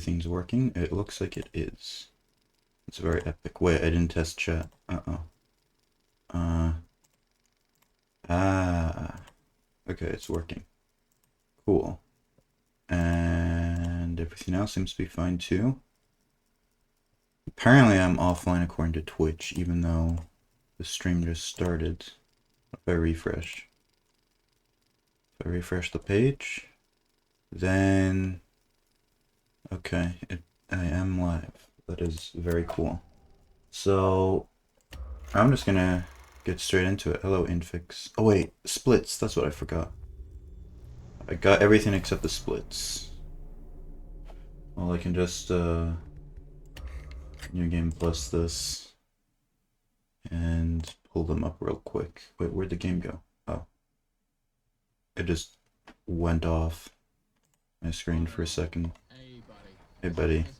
everything's working. It looks like it is. It's very epic. Wait, I didn't test chat. Okay, it's working. Cool. And everything else seems to be fine too. Apparently I'm offline according to Twitch, even though the stream just started. If I refresh. If I refresh the page, then... Okay, I am live. That is very cool. So, I'm just gonna get straight into it. Hello, Infix. Oh wait, splits, that's what I forgot. I got everything except the splits. Well, I can just, New Game Plus this and pull them up real quick. Wait, where'd the game go? Oh. It just went off my screen for a second. Hey, buddy. Since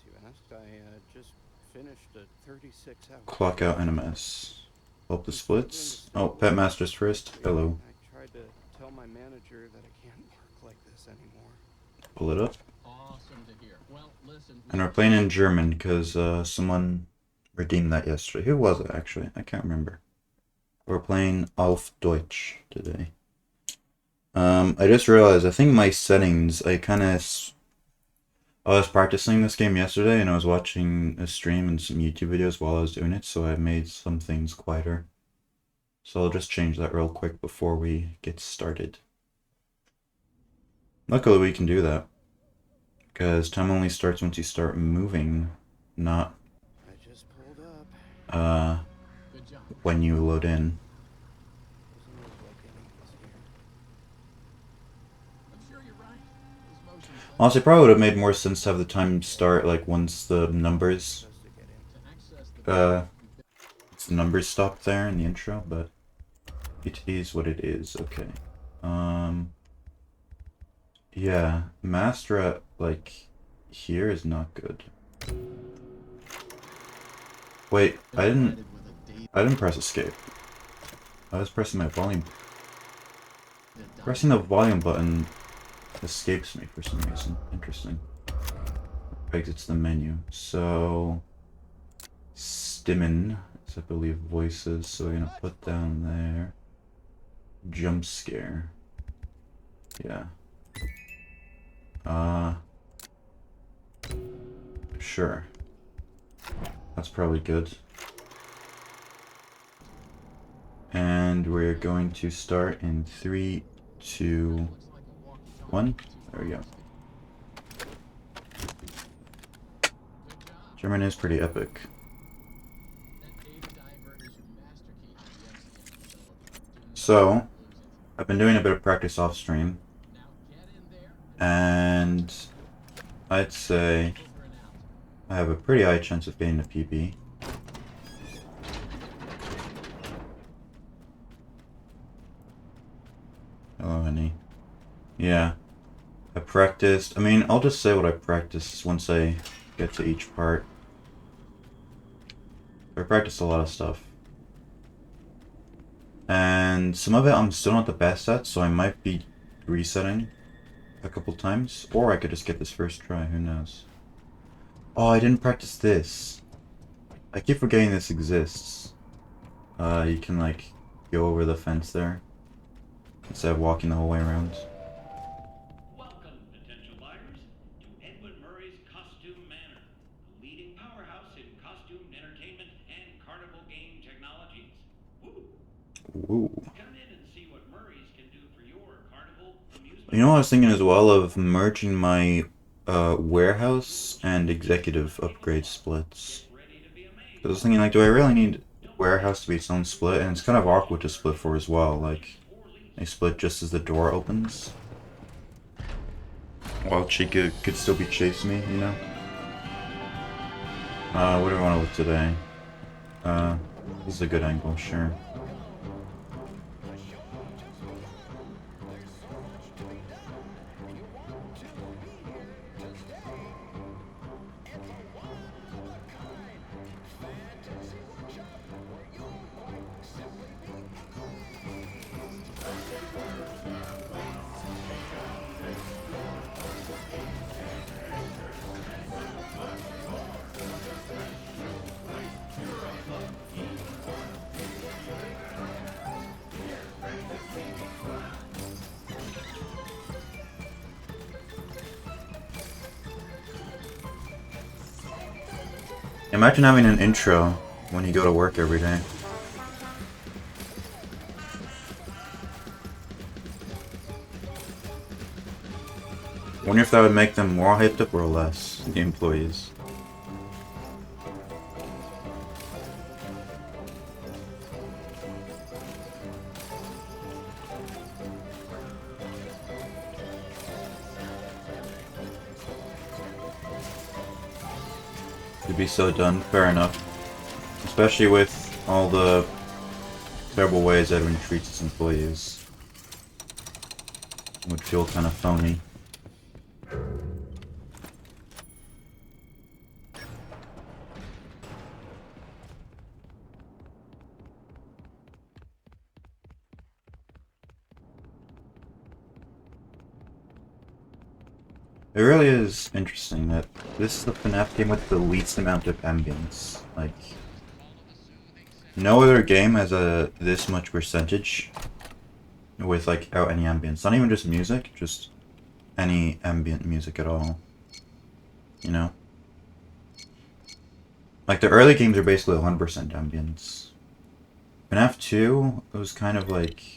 you asked, I just finished a 36-hour Clockout NMS. Up the splits. Oh, Pet Masters first. Hello. I tried to tell my manager that I can't work like this anymore. Pull it up. Awesome to hear. Well, listen. And we're playing in German because someone redeemed that yesterday. Who was it actually? I can't remember. We're playing auf Deutsch today. I just realized, I think my settings, I was practicing this game yesterday and I was watching a stream and some YouTube videos while I was doing it, so I made some things quieter. So I'll just change that real quick before we get started. Luckily we can do that, because time only starts once you start moving, not I just pulled up. when you load in. Honestly, probably would have made more sense to have the time start like once the numbers stopped there in the intro, but it is what it is. Okay. Yeah, master at like here is not good. Wait, I didn't press escape. I was pressing my volume. Pressing the volume button escapes me for some reason. Interesting. Exits the menu. So Stimmen is, I believe, voices. So we're gonna put down there. Jump scare. Yeah. Sure. That's probably good. And we're going to start in 3, 2, 1. There we go. German is pretty epic. So, I've been doing a bit of practice off stream, and I'd say I have a pretty high chance of getting a PB. Hello, honey. Yeah, I practiced. I mean, I'll just say what I practiced once I get to each part. I practiced a lot of stuff. And some of it I'm still not the best at, so I might be resetting a couple times. Or I could just get this first try, who knows. Oh, I didn't practice this. I keep forgetting this exists. You can, like, go over the fence there instead of walking the whole way around. Welcome, potential buyers, to Edwin Murray's Costume Manor, the leading powerhouse in costume entertainment and carnival game technologies. Woo! Ooh. Come in and see what Murray's can do for your carnival amusement. You know what I was thinking as well of merging my warehouse and executive upgrade splits. I was thinking, like, do I really need warehouse to be its own split? And it's kind of awkward to split for as well. Like, I split just as the door opens, while Chica could still be chasing me, you know? What do I want to look today? This is a good angle, sure. Imagine having an intro when you go to work every day. Wonder if that would make them more hyped up or less, the employees. To be so done, fair enough. Especially with all the terrible ways everyone treats its employees. It would feel kind of phony. It really is interesting that this is the FNAF game with the least amount of ambience. Like, no other game has this much percentage without any ambience. Not even just music, just any ambient music at all. You know? Like, the early games are basically 100% ambience. FNAF 2, it was kind of like...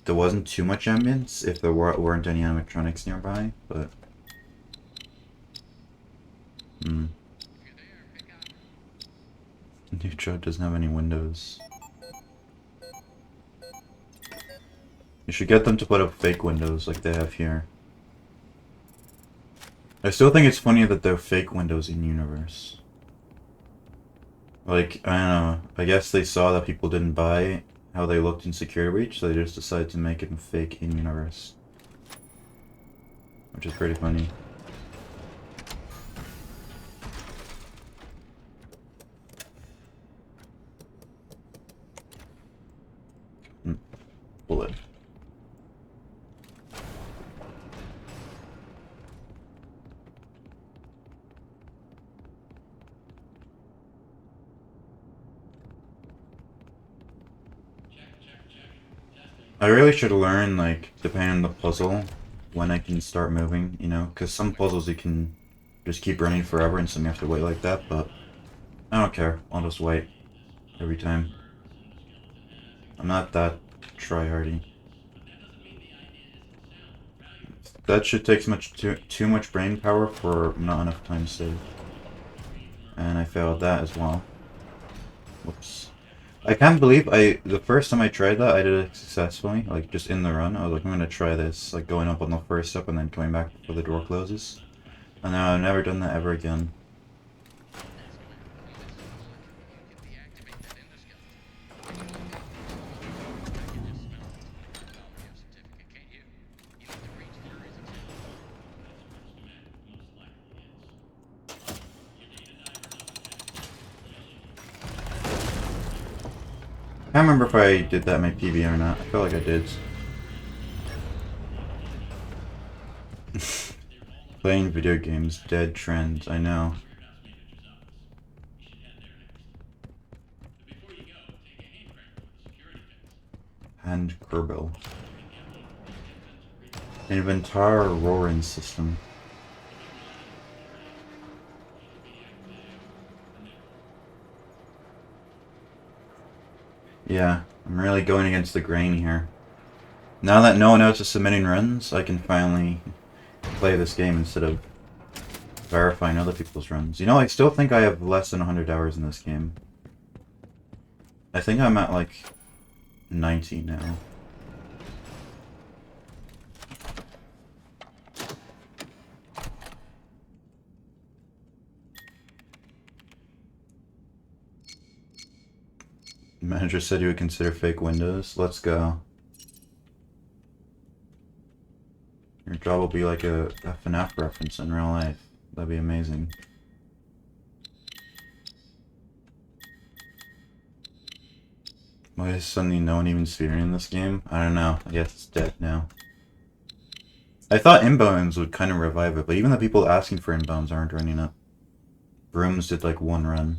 There wasn't too much ambience if there weren't any animatronics nearby, but... Neutro doesn't have any windows. You should get them to put up fake windows like they have here. I still think it's funny that they're fake windows in universe. Like, I don't know, I guess they saw that people didn't buy how they looked in Security Breach, so they just decided to make it fake in universe. Which is pretty funny. Bullet. I really should learn, like, depending on the puzzle, when I can start moving, you know? Because some puzzles you can just keep running forever and some you have to wait like that, but I don't care. I'll just wait every time. I'm not that try-hardy. That should take too much brain power for not enough time saved. And I failed that as well. Whoops. I can't believe the first time I tried that, I did it successfully, like just in the run. I was like, I'm gonna try this, like going up on the first step and then coming back before the door closes. And now I've never done that ever again. I can't remember if I did that in my PB or not. I feel like I did. Playing video games, dead trend, I know. Hand Kerbal. Inventar roaring system. Yeah, I'm really going against the grain here. Now that no one else is submitting runs, I can finally play this game instead of verifying other people's runs. You know, I still think I have less than 100 hours in this game. I think I'm at like 90 now. Manager said you would consider fake windows. Let's go. Your job will be like a FNAF reference in real life. That'd be amazing. Why is suddenly no one even speedrunning this game? I don't know. I guess it's dead now. I thought inbounds would kind of revive it, but even the people asking for inbounds aren't running it. Brooms did like one run.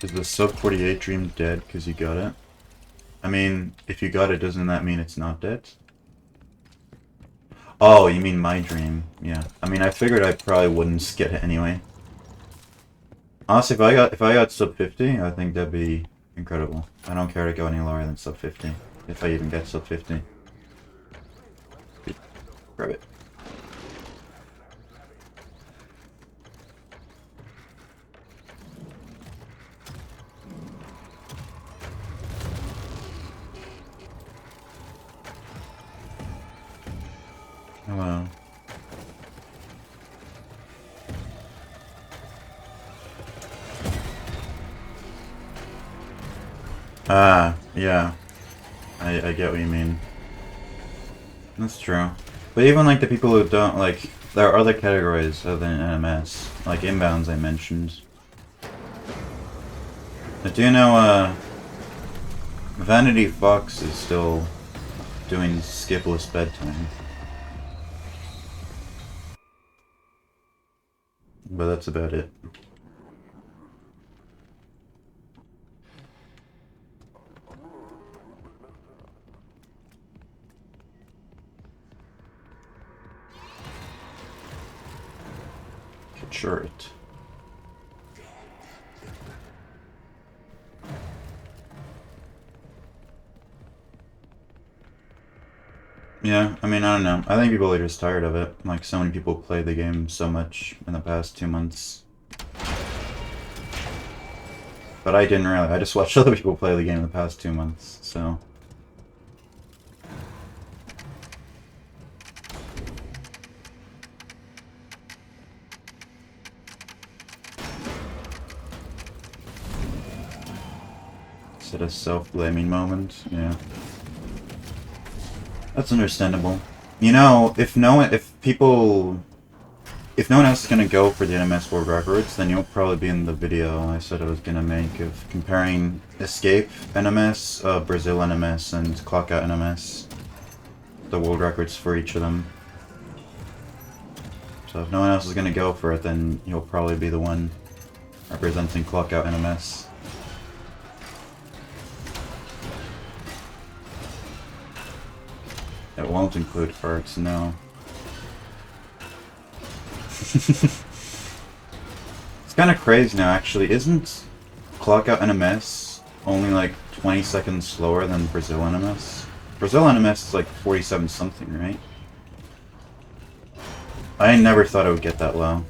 Is the sub 48 dream dead because you got it? I mean, if you got it, doesn't that mean it's not dead? Oh, you mean my dream? Yeah. I mean, I figured I probably wouldn't get it anyway. Honestly, if I got sub 50, I think that'd be incredible. I don't care to go any lower than sub 50. If I even get sub 50. Grab it. Hello. Ah, yeah. I get what you mean. That's true. But even like the people who don't like, there are other categories other than NMS, like inbounds I mentioned. But do you know, Vanity Fox is still doing skipless bedtime. But that's about it. Shirt. Yeah, I mean, I don't know. I think people are just tired of it. Like, so many people play the game so much in the past 2 months. But I didn't really. I just watched other people play the game in the past 2 months, so... Is it a self-blaming moment? Yeah. That's understandable. You know, if no one else is gonna go for the NMS World Records, then you'll probably be in the video I said I was gonna make of comparing Escape NMS, Brazil NMS, and Clockout NMS. The world records for each of them. So if no one else is gonna go for it, then you'll probably be the one representing Clockout NMS. It won't include farts, no. It's kind of crazy now, actually. Isn't Clockout NMS only like 20 seconds slower than Brazil NMS? Brazil NMS is like 47 something, right? I never thought it would get that low.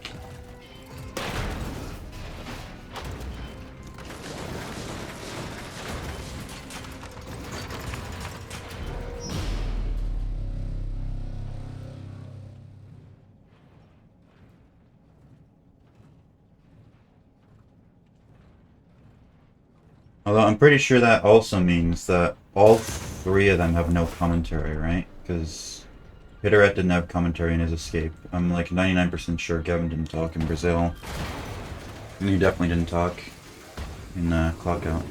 Although I'm pretty sure that also means that all three of them have no commentary, right? Because Piteret didn't have commentary in his escape. I'm like 99% sure Gavin didn't talk in Brazil. And he definitely didn't talk in Clockout.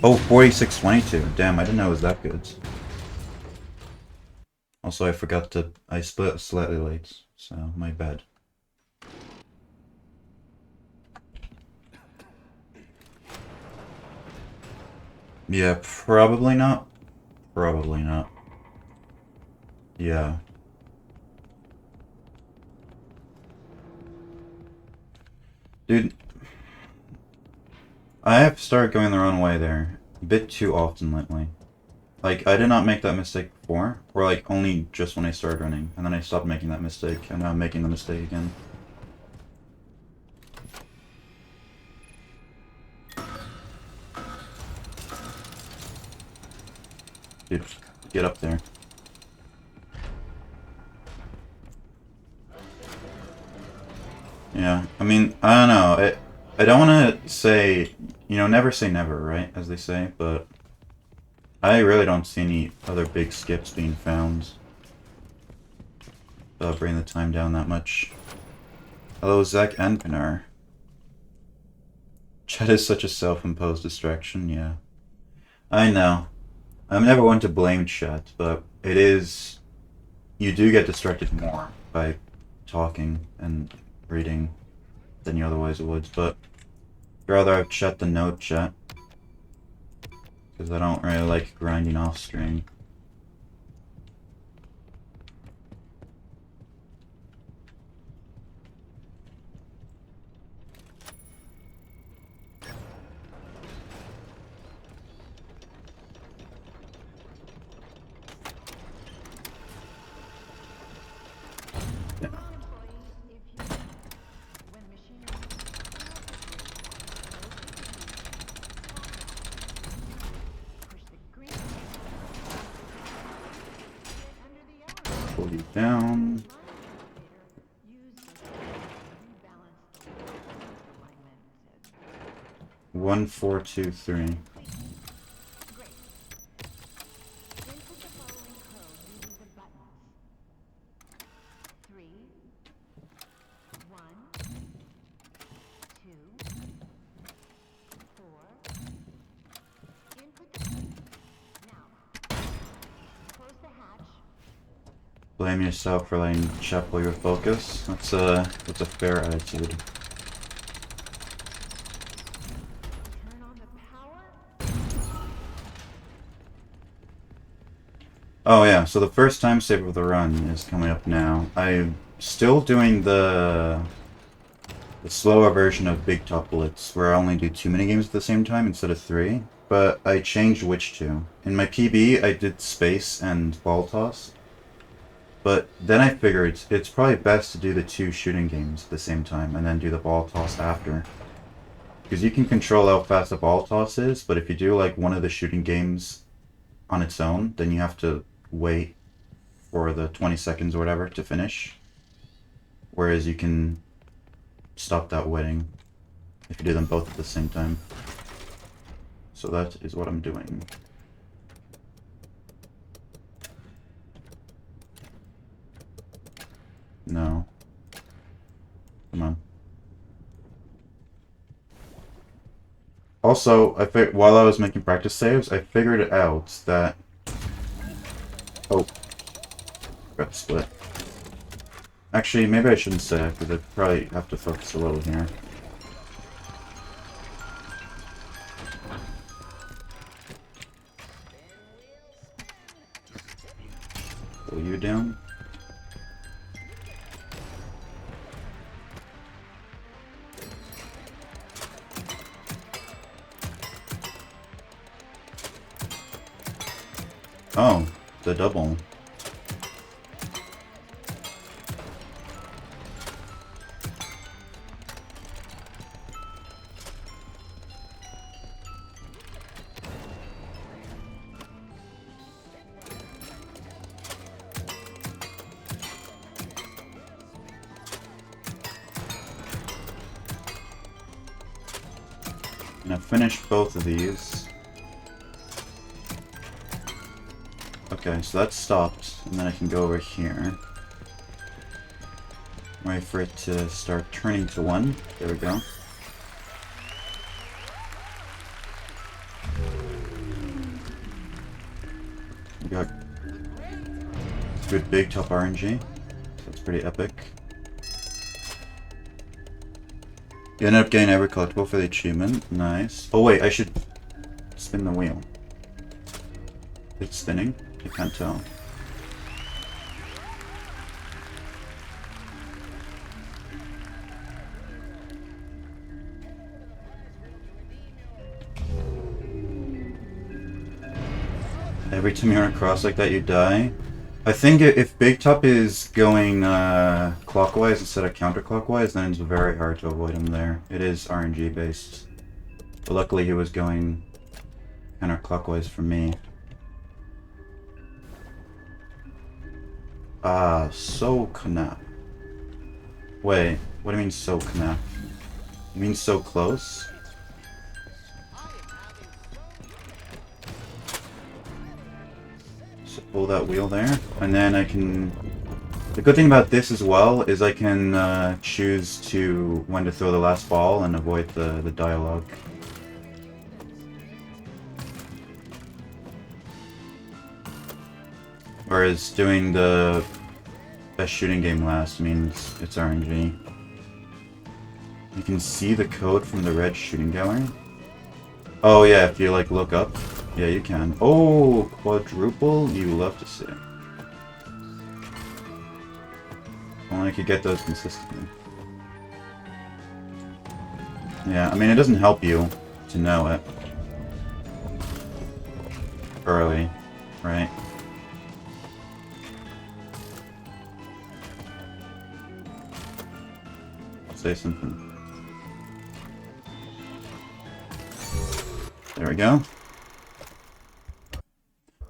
Oh, 4622. Damn, I didn't know it was that good. Also, I forgot to... I split slightly late, so my bad. Yeah, probably not. Probably not. Yeah. Dude, I have started going the wrong way there. A bit too often lately. Like, I did not make that mistake before, or like only just when I started running, and then I stopped making that mistake, and now I'm making the mistake again. Dude, get up there. Yeah, I mean, I don't know. I don't want to say, you know, never say never, right? As they say, but I really don't see any other big skips being found. Bring the time down that much. Hello, Zach and Pinar. Chat is such a self-imposed distraction, yeah. I know. I'm never one to blame chat, but it is... You do get distracted more by talking and reading than you otherwise would, but rather I've checked the node chat. Because I don't really like grinding off screen. Pull you down. 1, 4, 2, 3. Blame yourself for letting chat pull your focus. That's a fair attitude. Oh yeah, so the first time save of the run is coming up now. I'm still doing the slower version of Big Top Blitz, where I only do 2 minigames at the same time instead of 3, but I changed which 2. In my PB, I did Space and Ball Toss, but then I figured it's probably best to do the 2 shooting games at the same time, and then do the Ball Toss after. Because you can control how fast the Ball Toss is, but if you do like one of the shooting games on its own, then you have to wait for the 20 seconds or whatever to finish. Whereas you can stop that waiting if you do them both at the same time. So that is what I'm doing. No. Come on. Also, while I was making practice saves, I figured out that... Oh. Got split. Actually, maybe I shouldn't say it, because I probably have to focus a little here. Pull you down. Oh, the double. And I've finished both of these. Okay, so that's stopped, and then I can go over here. Wait for it to start turning to 1. There we go. We got good big top RNG. So that's pretty epic. You end up getting every collectible for the achievement. Nice. Oh wait, I should spin the wheel. It's spinning? I can't tell. Every time you run across like that, you die. I think if Big Top is going clockwise instead of counterclockwise, then it's very hard to avoid him there. It is RNG based. But luckily he was going counterclockwise for me. Ah, so knap. Wait, what do you mean so knap? You mean so close? So pull that wheel there, and then I can... The good thing about this as well is I can choose to when to throw the last ball and avoid the dialogue. Whereas doing the best shooting game last means it's RNG. You can see the code from the red shooting gallery. Oh yeah, if you like look up. Yeah, you can. Oh, quadruple? You love to see it. Only I could get those consistently. Yeah, I mean, it doesn't help you to know it early, right? Say something. There we go.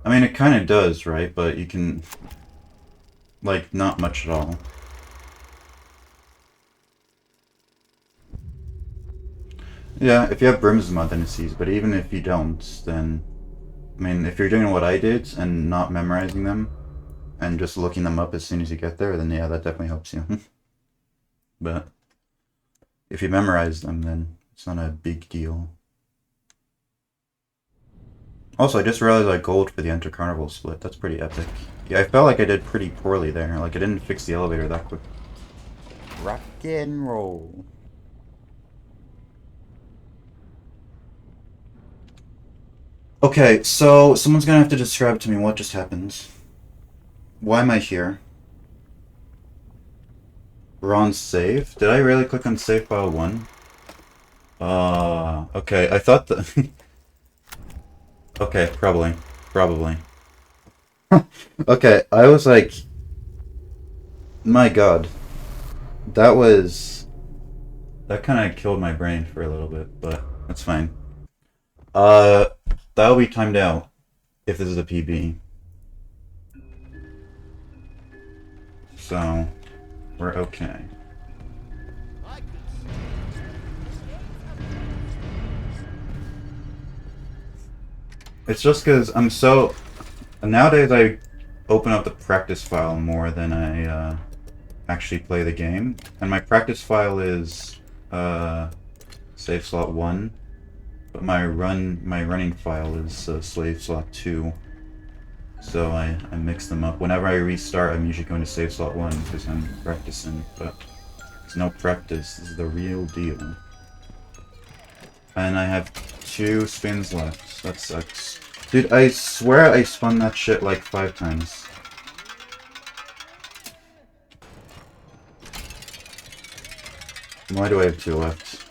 I mean, it kind of does, right? But you can... like, not much at all. Yeah, if you have Brim's mod, then it's easy. But even if you don't, then... I mean, if you're doing what I did and not memorizing them, and just looking them up as soon as you get there, then yeah, that definitely helps you. But if you memorize them, then it's not a big deal. Also, I just realized I gold for the Enter Carnival split. That's pretty epic. Yeah, I felt like I did pretty poorly there. Like, I didn't fix the elevator that quick. Rock and roll. Okay, so someone's gonna have to describe to me what just happened. Why am I here? We're on save? Did I really click on save file 1? Okay, I thought that... okay, probably. Probably. Okay, I was like... my god. That was... that kind of killed my brain for a little bit, but that's fine. That'll be timed out if this is a PB. So, we're okay. It's just because I'm so... nowadays I open up the practice file more than I actually play the game. And my practice file is save slot 1. But my running file is save slot 2. So I mix them up. Whenever I restart, I'm usually going to save slot 1 because I'm practicing. But there's no practice. This is the real deal. And I have 2 spins left. That sucks. Dude, I swear I spun that shit like 5 times. Why do I have 2 left?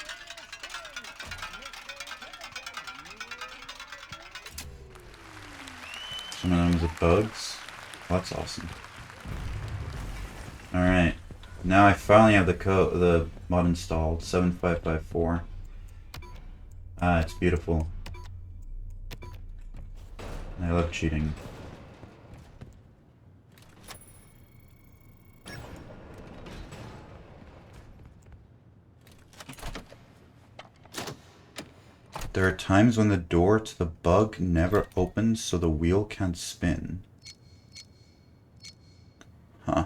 Some of them are bugs. Well, that's awesome. Alright. Now I finally have the mod installed. 7554. Ah, it's beautiful. I love cheating. There are times when the door to the bug never opens, so the wheel can't spin. Huh.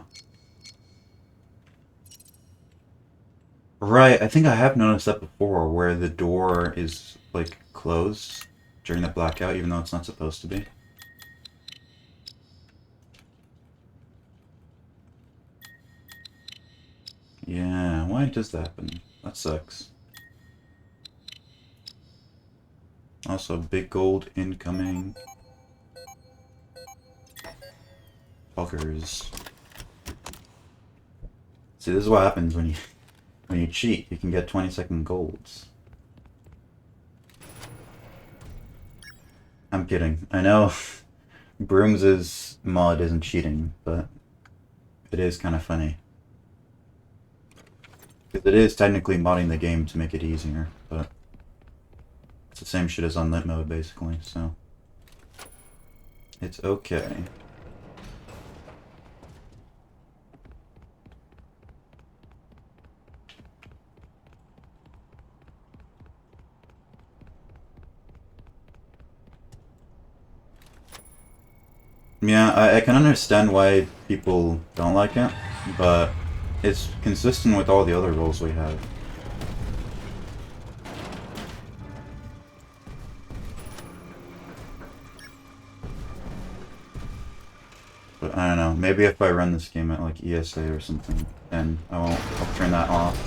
Right, I think I have noticed that before, where the door is, like, closed during the blackout, even though it's not supposed to be. Yeah, why does that happen? That sucks. Also, big gold incoming. Fuckers. See, this is what happens when you cheat. You can get 20-second golds. I'm kidding. I know Brooms' mod isn't cheating, but it is kind of funny. Because it is technically modding the game to make it easier, but it's the same shit as on lit mode, basically, so it's okay. Yeah, I can understand why people don't like it, but it's consistent with all the other roles we have. But I don't know, maybe if I run this game at like ESA or something, then I'll turn that off.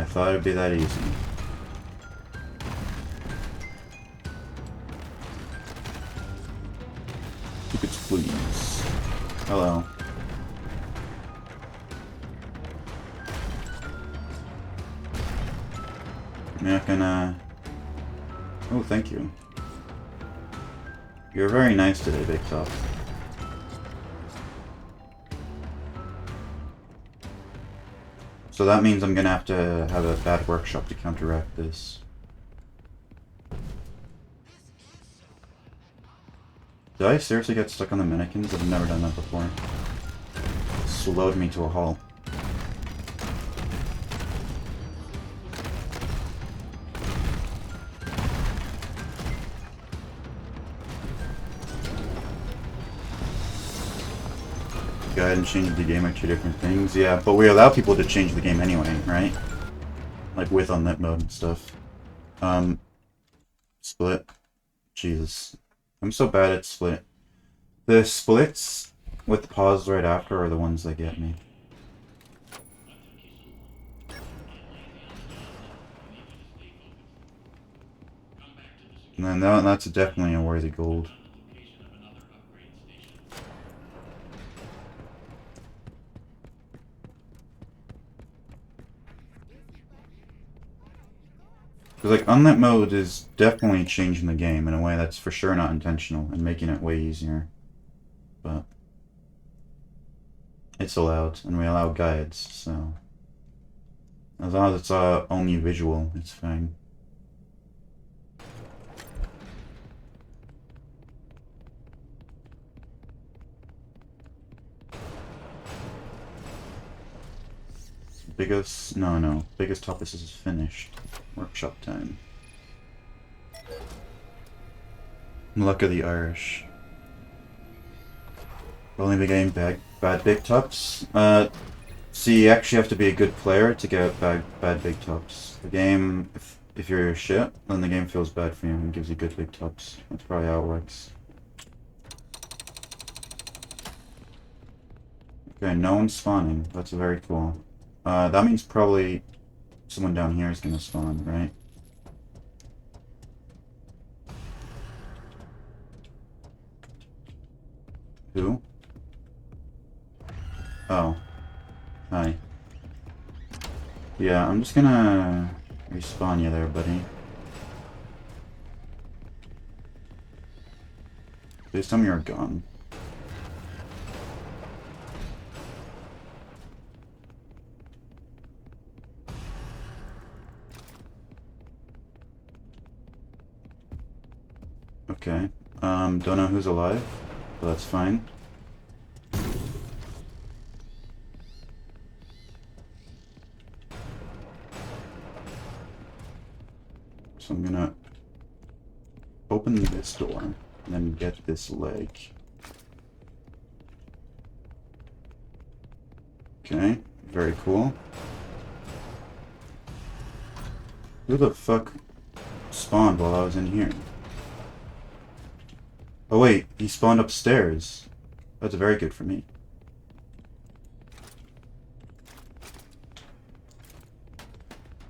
thought it'd be that easy. Tickets, please. Hello. I'm not gonna... Oh, thank you. You're very nice today, Big Top. So that means I'm gonna have to have a bad workshop to counteract this. Did I seriously get stuck on the mannequins? I've never done that before. It slowed me to a halt. Go ahead and change the game are two different things. Yeah, but we allow people to change the game anyway, right? Like with unlit mode and stuff. Split. Jesus. I'm so bad at split. The splits with pause right after are the ones that get me. And then that's definitely a worthy gold. Because, like, unlit mode is definitely changing the game in a way that's for sure not intentional and making it way easier. But it's allowed, and we allow guides, so as long as it's only visual, it's fine. Biggest... no. Biggest topic is finished. Workshop time. Luck of the Irish. Only be getting bad big tops. So you actually have to be a good player to get bad big tops. The game, if you're shit, then the game feels bad for you and gives you good big tops. That's probably how it works. Okay, no one's spawning. That's very cool. That means probably someone down here is gonna spawn, right? Who? Oh. Hi. Yeah, I'm just gonna respawn you there, buddy. Please tell me you're gone. Okay. Don't know who's alive, but that's fine. So I'm gonna open this door and then get this leg. Okay, very cool. Who the fuck spawned while I was in here? Oh wait, he spawned upstairs. That's very good for me.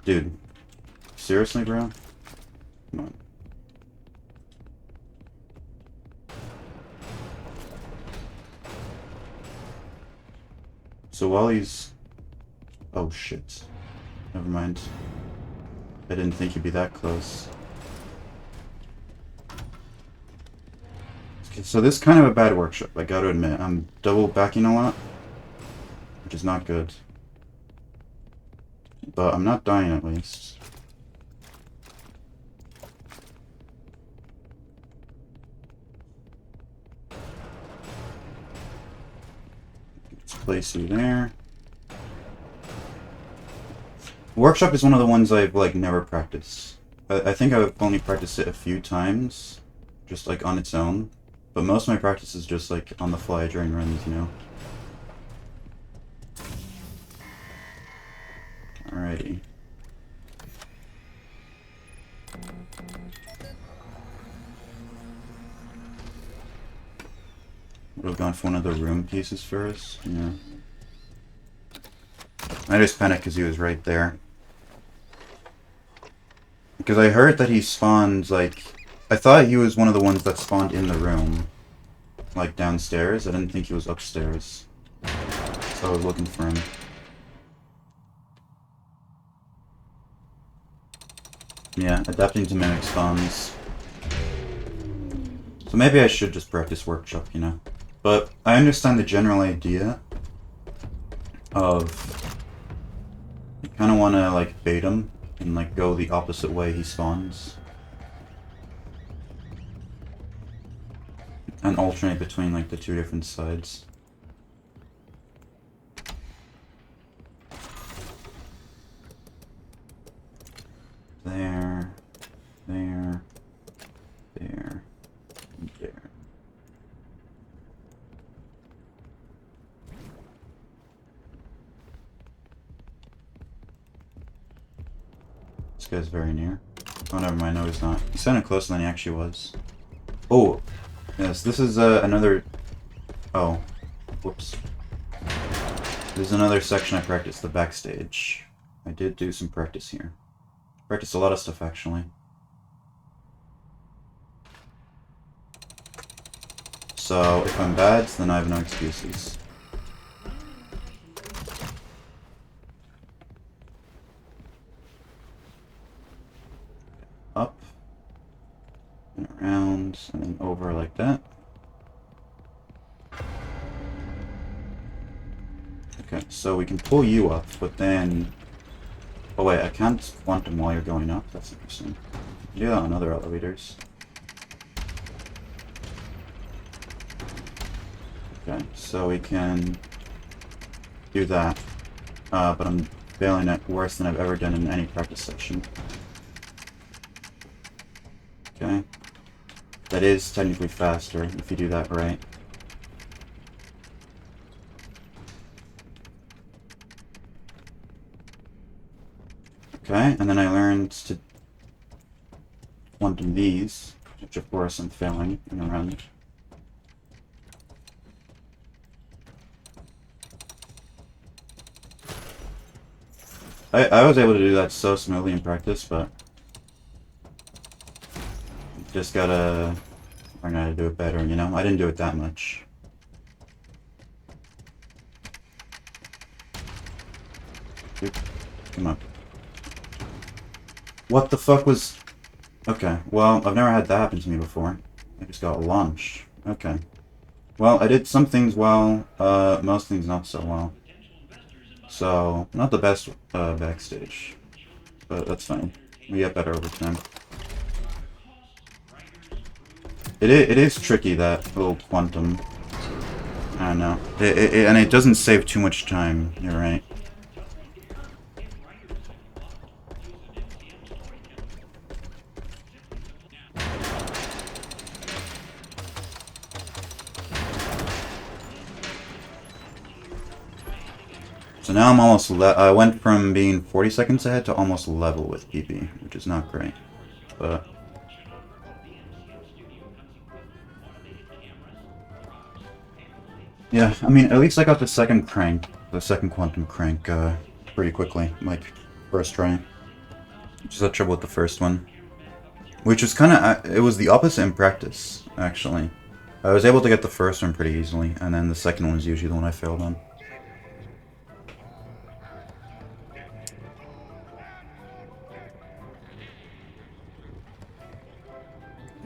Dude. Seriously, bro? Come on. So while he's... Oh shit. Never mind. I didn't think he'd be that close. Okay, so this is kind of a bad workshop, I gotta admit. I'm double backing a lot, which is not good. But I'm not dying at least. Let's place you there. Workshop is one of the ones I've like never practiced. I think I've only practiced it a few times, just like on its own. But most of my practice is just like on the fly during runs, you know? Alrighty. Would have gone for one of the room pieces first, yeah. I just panicked because he was right there. Because I heard that he spawned, like... I thought he was one of the ones that spawned in the room. Like, downstairs. I didn't think he was upstairs. So I was looking for him. Yeah, adapting to mimic spawns. So maybe I should just practice workshop, you know? But I understand the general idea of... You kind of want to, like, bait him and, like, go the opposite way he spawns. And alternate between, like, the two different sides. There, there, there, and there. This guy's very near. Oh, never mind, no he's not. He sounded closer than he actually was. Oh, yes, this is another... Oh, whoops. This is another section I practiced, the backstage. I did do some practice here. Practiced a lot of stuff, actually. So, if I'm bad, then I have no excuses. Up. And around, and then over like that. Okay, so we can pull you up, but then... Oh wait, I can't quantum while you're going up? That's interesting. You do that on other elevators. Okay, so we can do that. But I'm failing it worse than I've ever done in any practice section. Okay. That is technically faster if you do that right. Okay, and then I learned to quantum these, which of course I'm failing in a run. I was able to do that so smoothly in practice, but just gotta learn how to do it better, you know? I didn't do it that much. Dude, come on. What the fuck was... Okay, well, I've never had that happen to me before. I just got launched. Okay. Well, I did some things well, most things not so well. So, not the best backstage. But that's fine. We get better over time. It is tricky, that little quantum. I don't know. And it doesn't save too much time, you're right. So now I'm almost I went from being 40 seconds ahead to almost level with PP, which is not great. But yeah, I mean, at least I got the second quantum crank, pretty quickly, like first try. Which is the trouble with the first one. Which was kind of, it was the opposite in practice, actually. I was able to get the first one pretty easily, and then the second one is usually the one I failed on.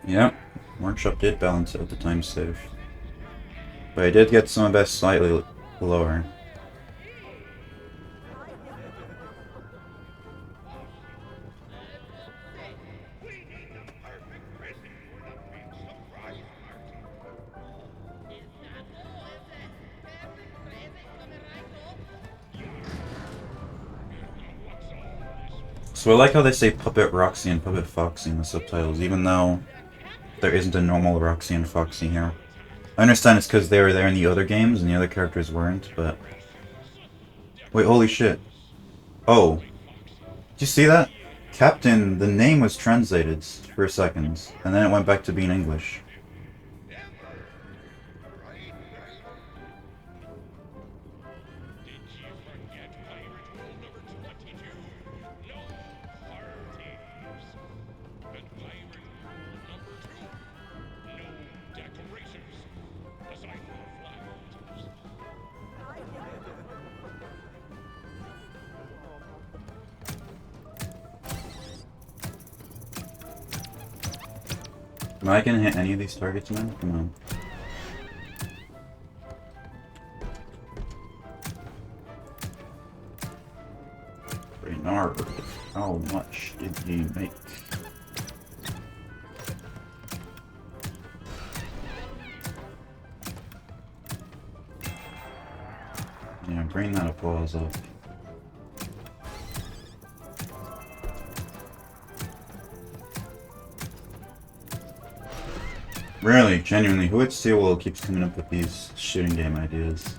Yep, workshop did balance out the time save. But I did get some of best slightly lower. So I like how they say Puppet Roxy and Puppet Foxy in the subtitles, even though there isn't a normal Roxy and Foxy here. I understand it's because they were there in the other games and the other characters weren't, but... Wait, holy shit. Oh. Did you see that? Captain, the name was translated for a second, and then it went back to being English. Am I gonna hit any of these targets, man? Come on. Reynard, how much did you make? Yeah, bring that applause up. Really, genuinely, who at Steel keeps coming up with these shooting game ideas?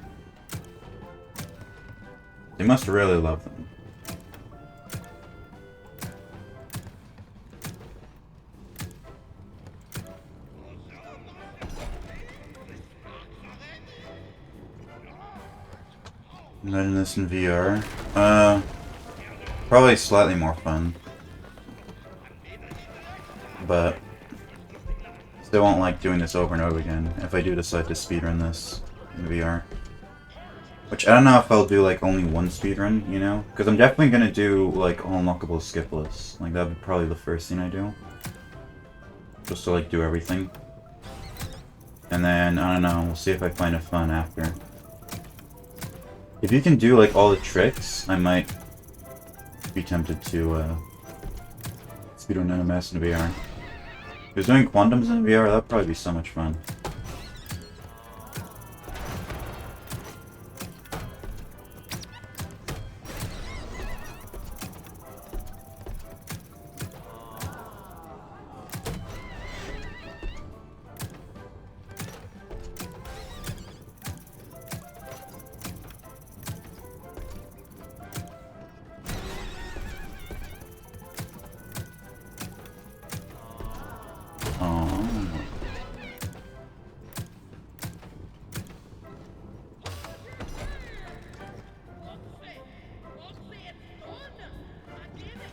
They must really love them. Imagine this in VR. Probably slightly more fun. But still won't like doing this over and over again if I do decide to speedrun this in VR. Which I don't know if I'll do like only one speedrun, you know? Because I'm definitely gonna do like all unlockable skip lists. Like that would be probably the first thing I do. Just to like do everything. And then, I don't know, we'll see if I find it fun after. If you can do like all the tricks, I might be tempted to speedrun NMS in VR. If you're doing quantums in VR, that'd probably be so much fun.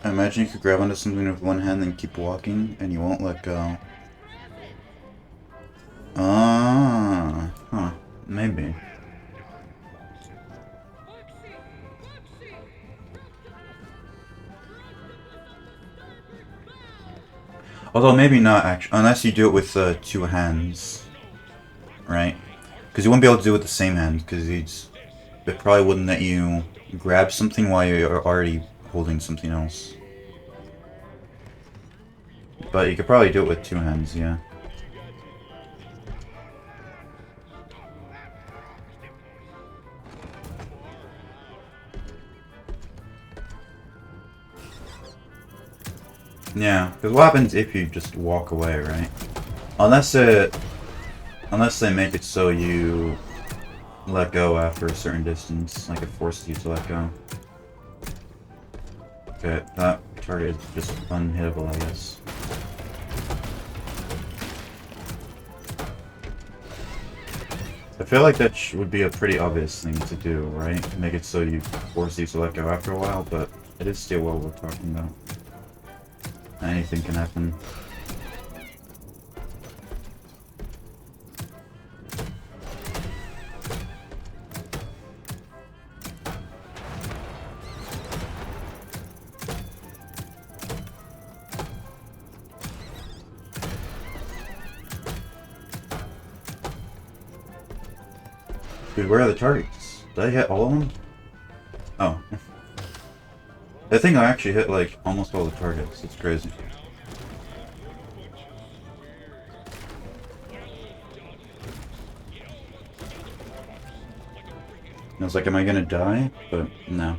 I imagine you could grab onto something with one hand and keep walking, and you won't let go. Ah, huh, maybe. Although maybe not actually, unless you do it with two hands, right? Because you wouldn't be able to do it with the same hand, because it probably wouldn't let you grab something while you're already holding something else. But you could probably do it with two hands, yeah. Yeah, because what happens if you just walk away, right? Unless they make it so you let go after a certain distance, like it forces you to let go. Okay, that target is just unhittable, I guess. I feel like that would be a pretty obvious thing to do, right? Make it so you force you to let go after a while, but it is still what we're talking about. Anything can happen. Dude, where are the targets? Did I hit all of them? Oh. I think I actually hit like almost all the targets. It's crazy. I was like, am I gonna die? But no.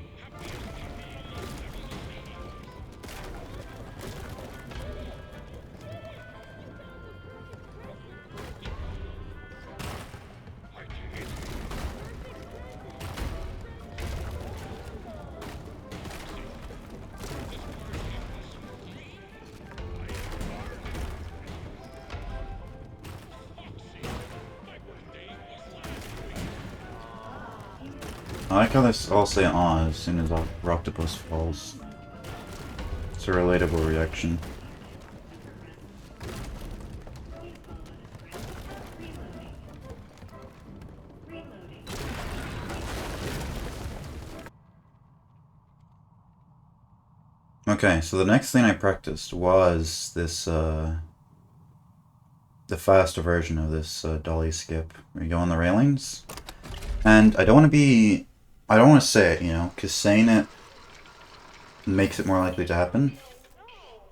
I like how they all say "aw" as soon as Octopus falls. It's a relatable reaction. Okay, so the next thing I practiced was this the faster version of this dolly skip, where you go on the railings. And I don't want to say it, you know, because saying it makes it more likely to happen.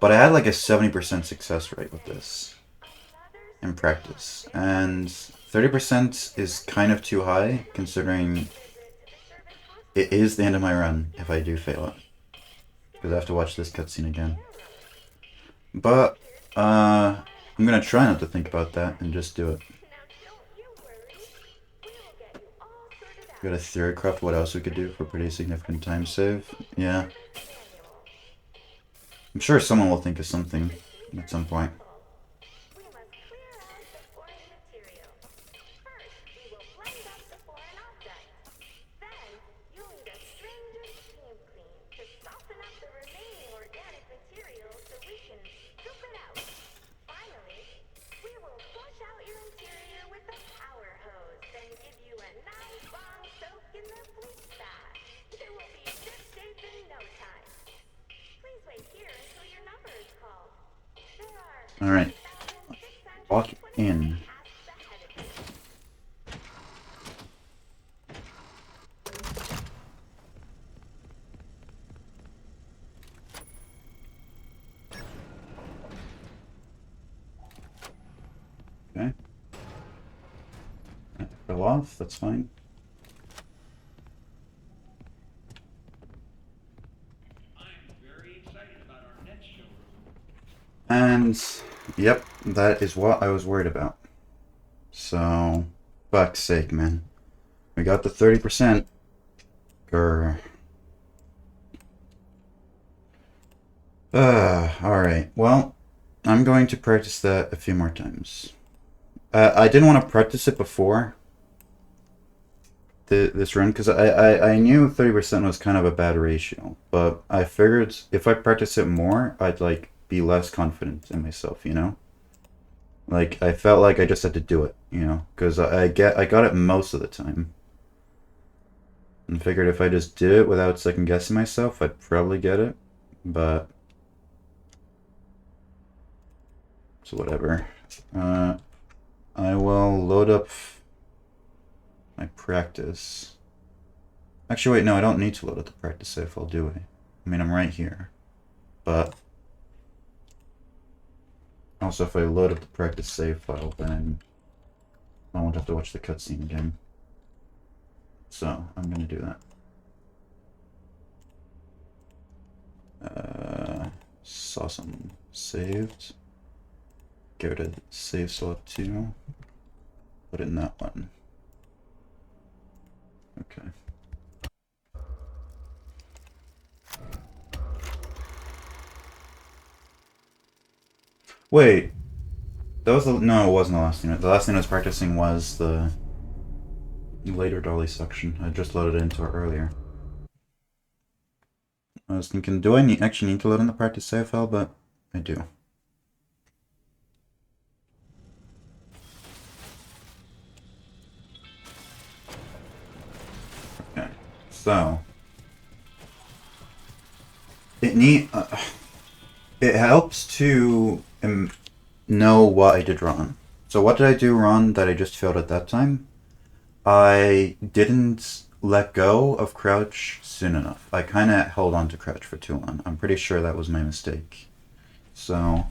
But I had like a 70% success rate with this in practice. And 30% is kind of too high, considering it is the end of my run if I do fail it. Because I have to watch this cutscene again. But, I'm gonna try not to think about that and just do it. Got a theory craft, what else we could do for a pretty significant time save. Yeah. I'm sure someone will think of something at some point. Alright. Walk in. Okay. That fell off, that's fine. And, yep, that is what I was worried about. So, fuck's sake, man. We got the 30%. Grr. Alright. Well, I'm going to practice that a few more times. I didn't want to practice it before this run, because I knew 30% was kind of a bad ratio. But I figured if I practice it more, I'd, like, be less confident in myself, you know? Like, I felt like I just had to do it, you know? Because I got it most of the time. And figured if I just did it without second guessing myself, I'd probably get it. But... so whatever. I will load up my practice. Actually, wait, no, I don't need to load up the practice save. I'll do it. I mean, I'm right here. But... also, if I load up the practice save file, then I won't have to watch the cutscene again. So, I'm gonna do that. Saw some saved. Go to save slot 2. Put in that one. Okay. Wait. That was the... no, it wasn't the last thing. The last thing I was practicing was the later dolly section. I just loaded it into it earlier. I was thinking, do I actually need to load in the practice save file? But I do. Okay. So... it helps to know what I did wrong. So what did I do wrong that I just failed at that time? I didn't let go of crouch soon enough. I kind of held on to crouch for too long. I'm pretty sure that was my mistake. So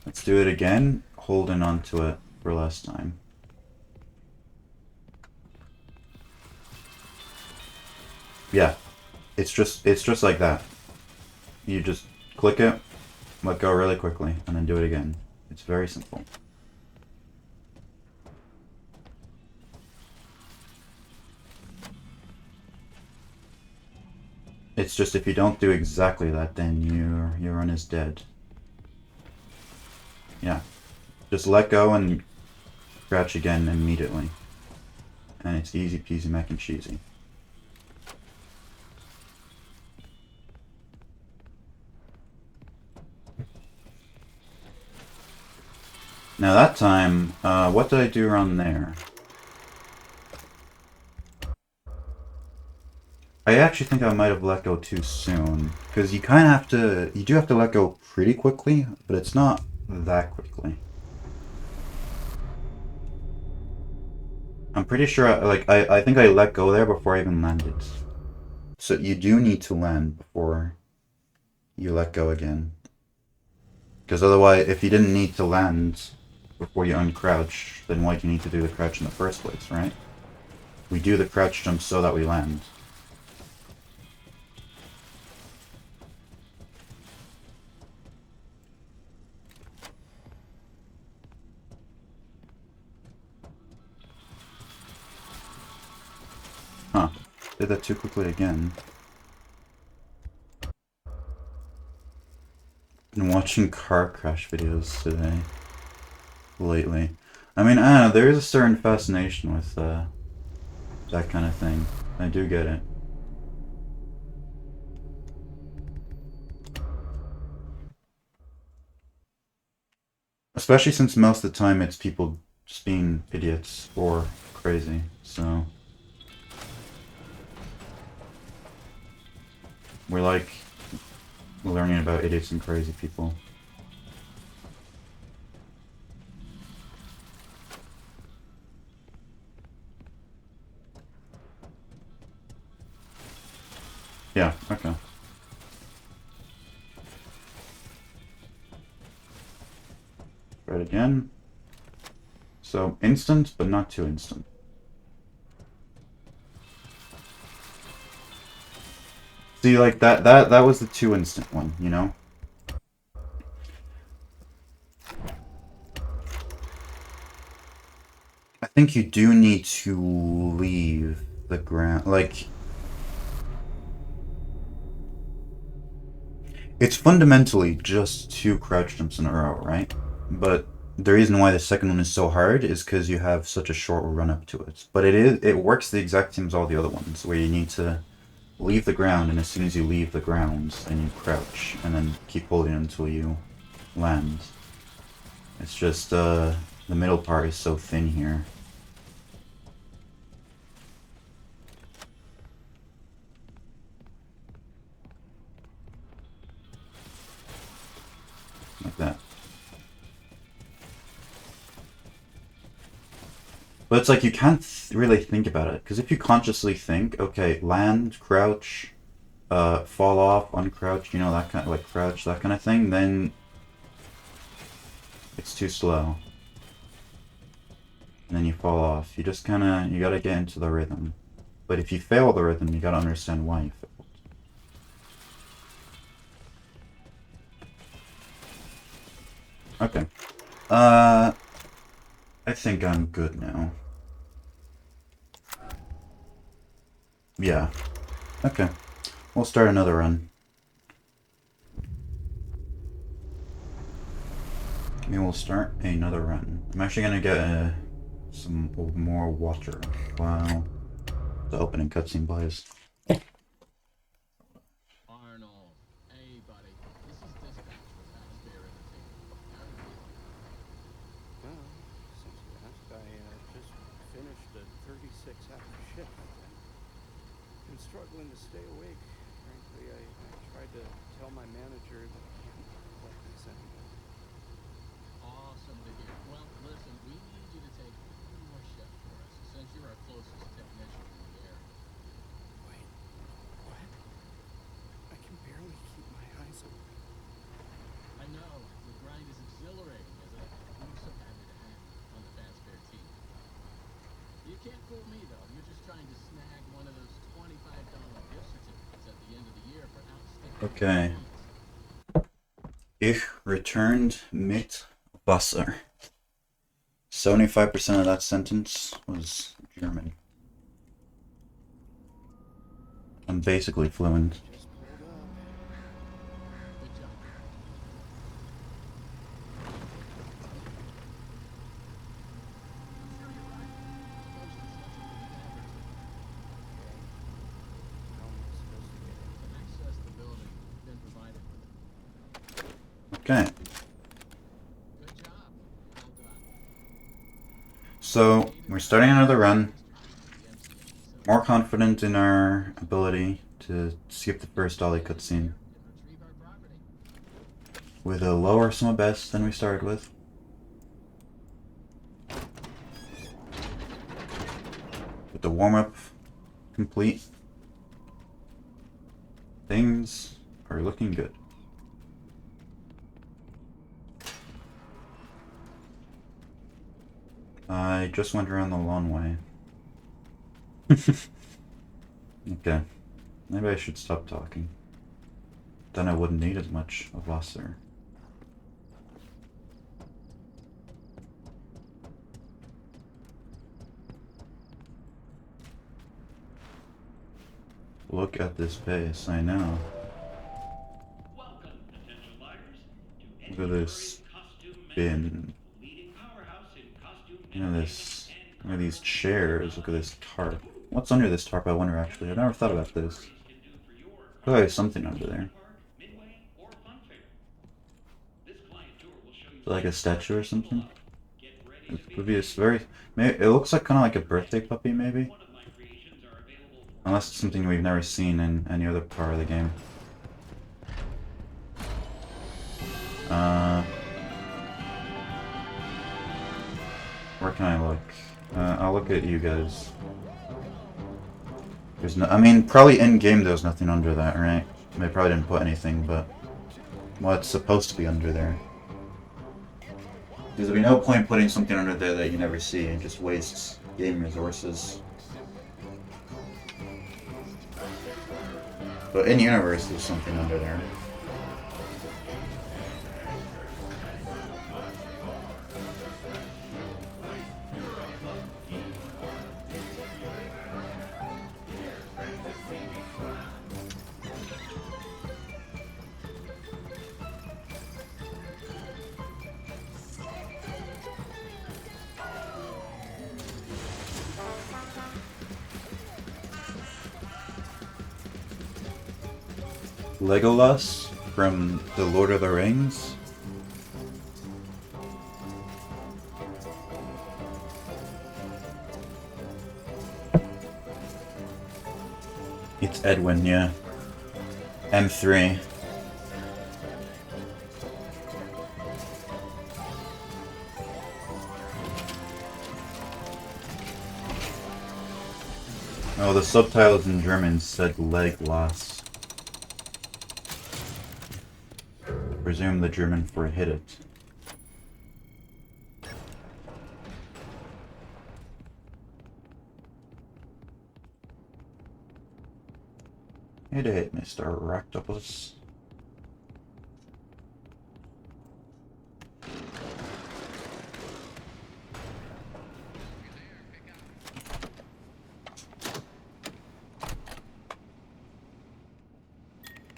let's do it again, holding on to it for last time. Yeah, it's just like that. You just click it, let go really quickly, and then do it again. It's very simple. It's just if you don't do exactly that, then your run is dead. Yeah. Just let go and crouch again immediately. And it's easy peasy mac and cheesy. Now that time, what did I do wrong there? I actually think I might have let go too soon, because you kind of have to, you do have to let go pretty quickly, but it's not that quickly. I'm pretty sure, I think I let go there before I even landed. So you do need to land before you let go again. Because otherwise, if you didn't need to land before you uncrouch, then why do you need to do the crouch in the first place, right? We do the crouch jump so that we land. Huh. Did that too quickly again. Been watching car crash videos today. Lately. I mean, I don't know, there is a certain fascination with that kind of thing. I do get it. Especially since most of the time it's people just being idiots or crazy, so... We're like learning about idiots and crazy people. Yeah, okay. Try it again. So, instant, but not too instant. See, like, that was the too instant one, you know? I think you do need to leave the ground, like... It's fundamentally just 2 crouch jumps in a row, right? But the reason why the second one is so hard is because you have such a short run up to it. But it works the exact same as all the other ones, where you need to leave the ground, and as soon as you leave the ground, then you crouch, and then keep holding until you land. It's just, the middle part is so thin here. Like that. But it's like you can't really think about it, because if you consciously think, okay, land, crouch, fall off, uncrouch, you know, that kind of, like, crouch, that kind of thing, then it's too slow. And then you fall off. You just kind of, you gotta get into the rhythm. But if you fail the rhythm, you gotta understand why you failed. Okay. I think I'm good now. Yeah. Okay. We'll start another run. Maybe we'll start another run. I'm actually gonna get some more water while the opening cutscene plays. Arnold. Hey, buddy. This is dispatch for Fazbear Entertainment. How are you feeling? Well, since you asked, I just finished a 36-hour shift. I'm struggling to stay awake. Frankly, I tried to tell my manager that I can't work like this anymore. Awesome to hear. Well, listen, we need you to take one more shift for us, since you're our closest technician in the area. Wait, what? I can barely keep my eyes open. I know, the grind is exhilarating, isn't it? We're so happy to have you on the Fazbear team. You can't fool me, though. You're just trying to snag one of those $25 gift certificates at the end of the year for outstanding Okay. performance. Ich returned mit Wasser. 75% of that sentence was German. I'm basically fluent. Just pulled up. Good job. I'm sure you're right. Motion sensor will be average. Okay. How am I supposed to get in? Access the building. Been provided with it. Okay. Good job. Well done. So, we're starting another run. More confident in our ability to skip the first dolly cutscene. With a lower sum of best than we started with. With the warm-up complete, things are looking good. I just went around the long way. Okay. Maybe I should stop talking. Then I wouldn't need as much of Wasser. Look at this base, I know. Welcome, potential buyers, to Look at this bin. leading powerhouse in costume Look at this. Look at these chairs. Look at this tarp. What's under this tarp, I wonder, actually? I've never thought about this. Probably there's something under there. Is it like a statue or something? It could be this very... Maybe, it looks like kind of like a birthday puppy, maybe? Unless it's something we've never seen in any other part of the game. Where can I look? I'll look at you guys. There's no... I mean, probably in-game there's nothing under that, right? They probably didn't put anything, but... Well, it's supposed to be under there. There'll be no point putting something under there that you never see. It just wastes game resources. But in-universe there's something under there. Legolas from The Lord of the Rings. It's Edwin, yeah. M3. Oh, the subtitles in German said Legolas. Presume the German for hit it. Hit it, Mr. Octopus.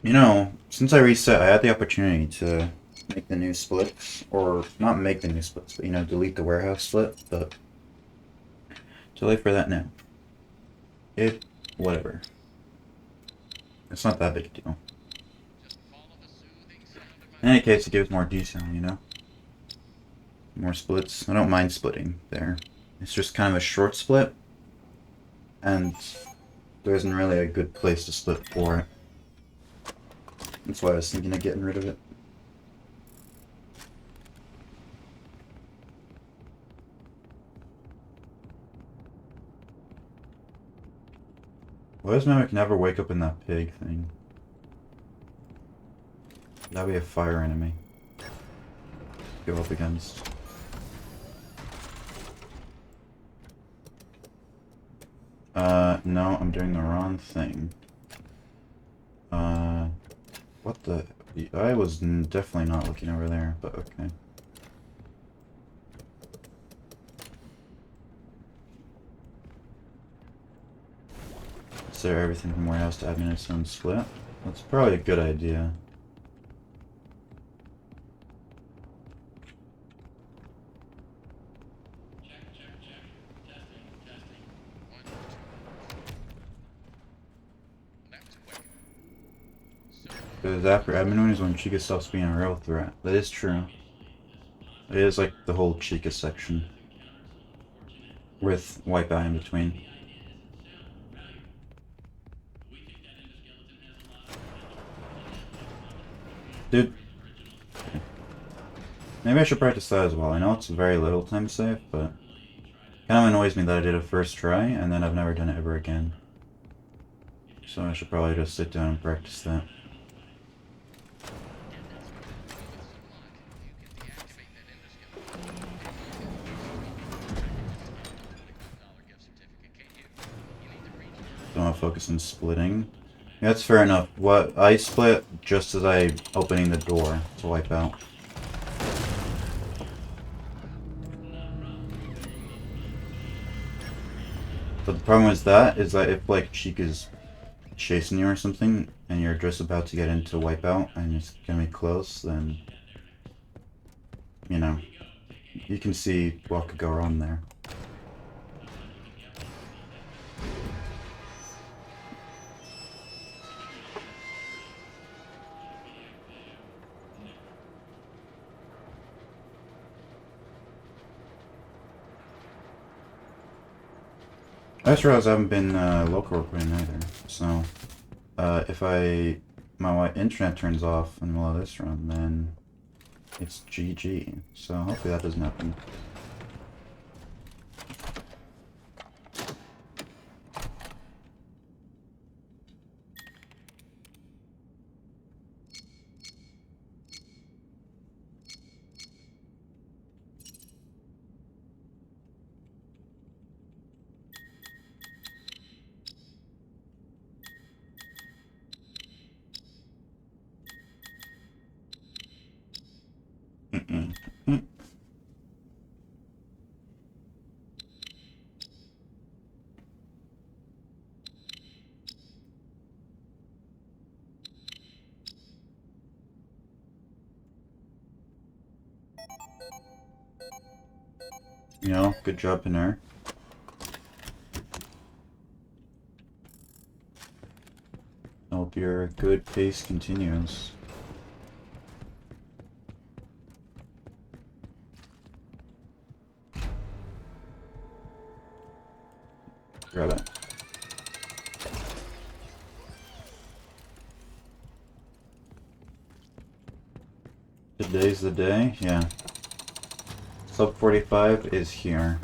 You know, since I reset, I had the opportunity to make the new splits, or not make the new splits, but, you know, delete the warehouse split, but too late for that now. Whatever. It's not that big a deal. In any case, it gives more detail, you know? More splits. I don't mind splitting there. It's just kind of a short split, and there isn't really a good place to split for it. That's why I was thinking of getting rid of it. Why does Mimic never wake up in that pig thing? That'd be a fire enemy. Go up against. No, I'm doing the wrong thing. What the... I was definitely not looking over there, but okay. Is there everything from warehouse to admin its own split? That's probably a good idea. Because after admin is when Chica stops being a real threat. That is true. It is like the whole Chica section. With Wipeout in between. Dude. Maybe I should practice that as well. I know it's a very little time save, but Kind of annoys me that I did it first try and then I've never done it ever again. So I should probably just sit down and practice that. Don't want to focus on splitting. Yeah, that's fair enough. What I split just as I opening the door to wipe out. But the problem is that if like Cheek is chasing you or something and you're just about to get into wipeout and it's gonna be close, then you know you can see what could go wrong there. I just realized I haven't been local recording either. So if my internet turns off in the middle of this run, then it's GG. So hopefully that doesn't happen. You know, good job, Pinar. I hope your good pace continues. Grab it. Today's the day? Yeah. Sub 45 is here.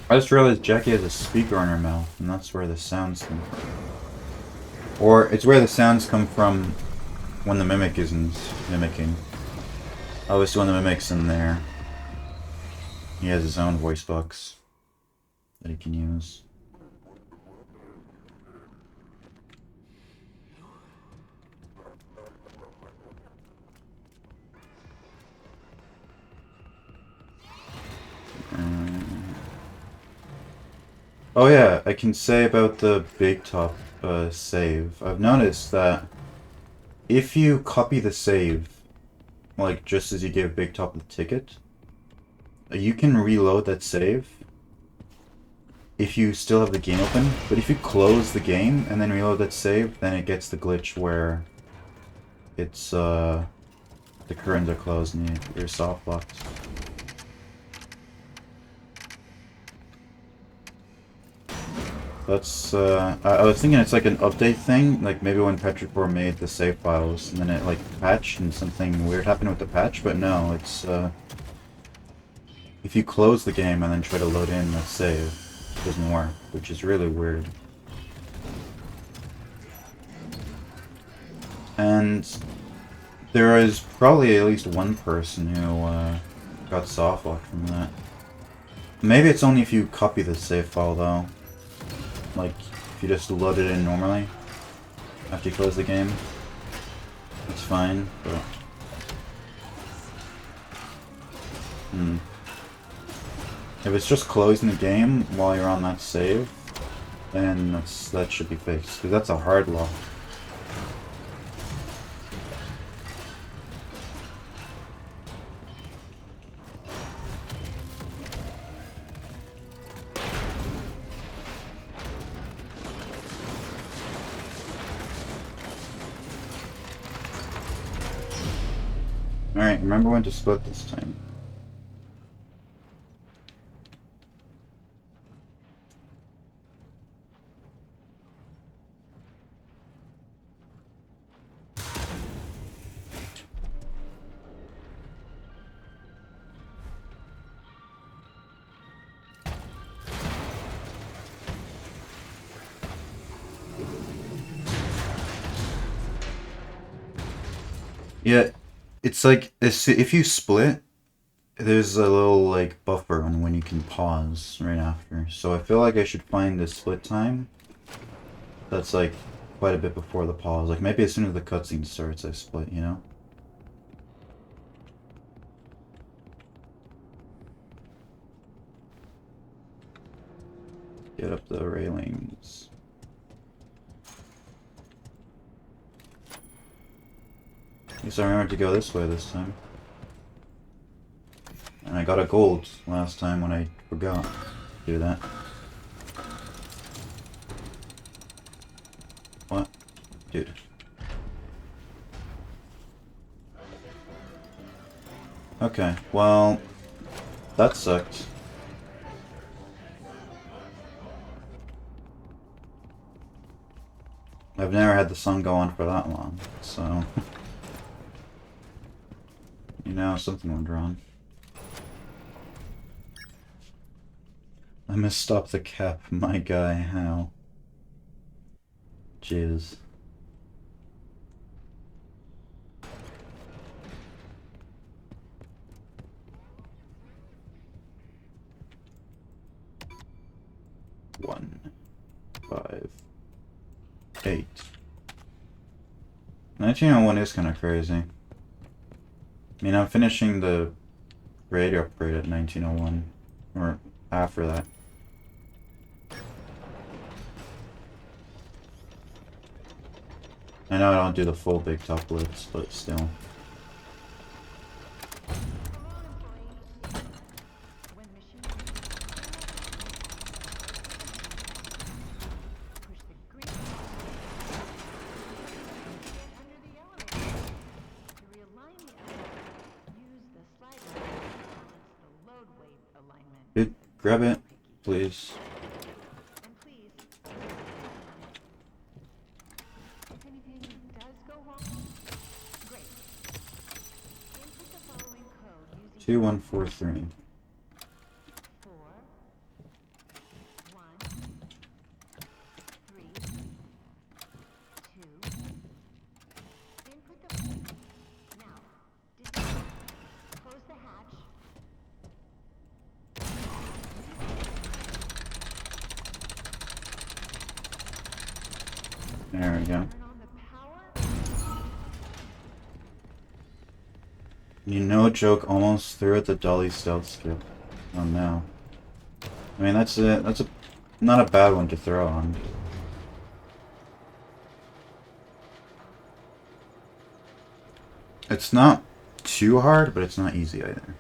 I just realized Jackie has a speaker on her mouth, and that's where the sounds come from. Or it's where the sounds come from when the mimic isn't mimicking. Obviously when the mimic's in there, he has his own voice box that he can use. Oh yeah, I can say about the big top save. I've noticed that if you copy the save, like just as you give Big Top the ticket, you can reload that save if you still have the game open. But if you close the game and then reload that save, then it gets the glitch where it's the curtains are closed and you're soft locked. That's I was thinking it's like an update thing, like maybe when Petrichor made the save files and then it like patched and something weird happened with the patch, but no, it's if you close the game and then try to load in that save, it doesn't work, which is really weird. And there is probably at least one person who got soft locked from that. Maybe it's only if you copy the save file though. Like, if you just load it in normally, after you close the game, it's fine, but... If it's just closing the game while you're on that save, then that should be fixed. Because that's a hard lock. Alright, remember when to split this time. Yeah, it's like, if you split, there's a little, like, buffer on when you can pause right after. So I feel like I should find the split time that's, like, quite a bit before the pause. Like, maybe as soon as the cutscene starts, I split, you know? Get up the railings. At least I remembered to go this way this time. And I got a gold last time when I forgot to do that. What? Dude. Okay, well, that sucked. I've never had the sun go on for that long, so... You know, something went wrong. I messed up the cap, my guy, how? Jizz. One, 5, 8. 1901 is kind of crazy. I mean, I'm finishing the radio upgrade at 1901, or after that. I know I don't do the full big top blitz, but still. Dude, grab it, please. Two, 1, 4, 3. There we go. You no joke, almost threw at the dolly stealth skip. Oh no. I mean, that's it. That's not a bad one to throw on. It's not too hard, but it's not easy either.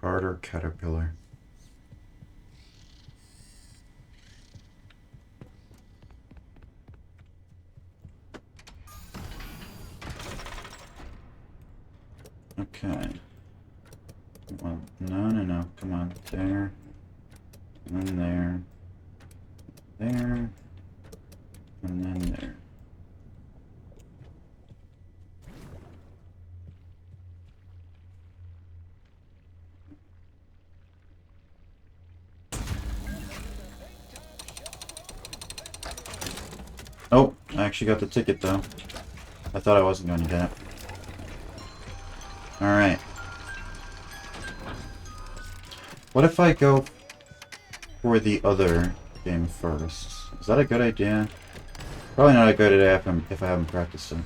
Carter Caterpillar. Okay. Well, no. Come on. There. And then there. There. And then there. Oh, I actually got the ticket though. I thought I wasn't going to get it. Alright. What if I go for the other game first? Is that a good idea? Probably not a good idea if I haven't practiced it.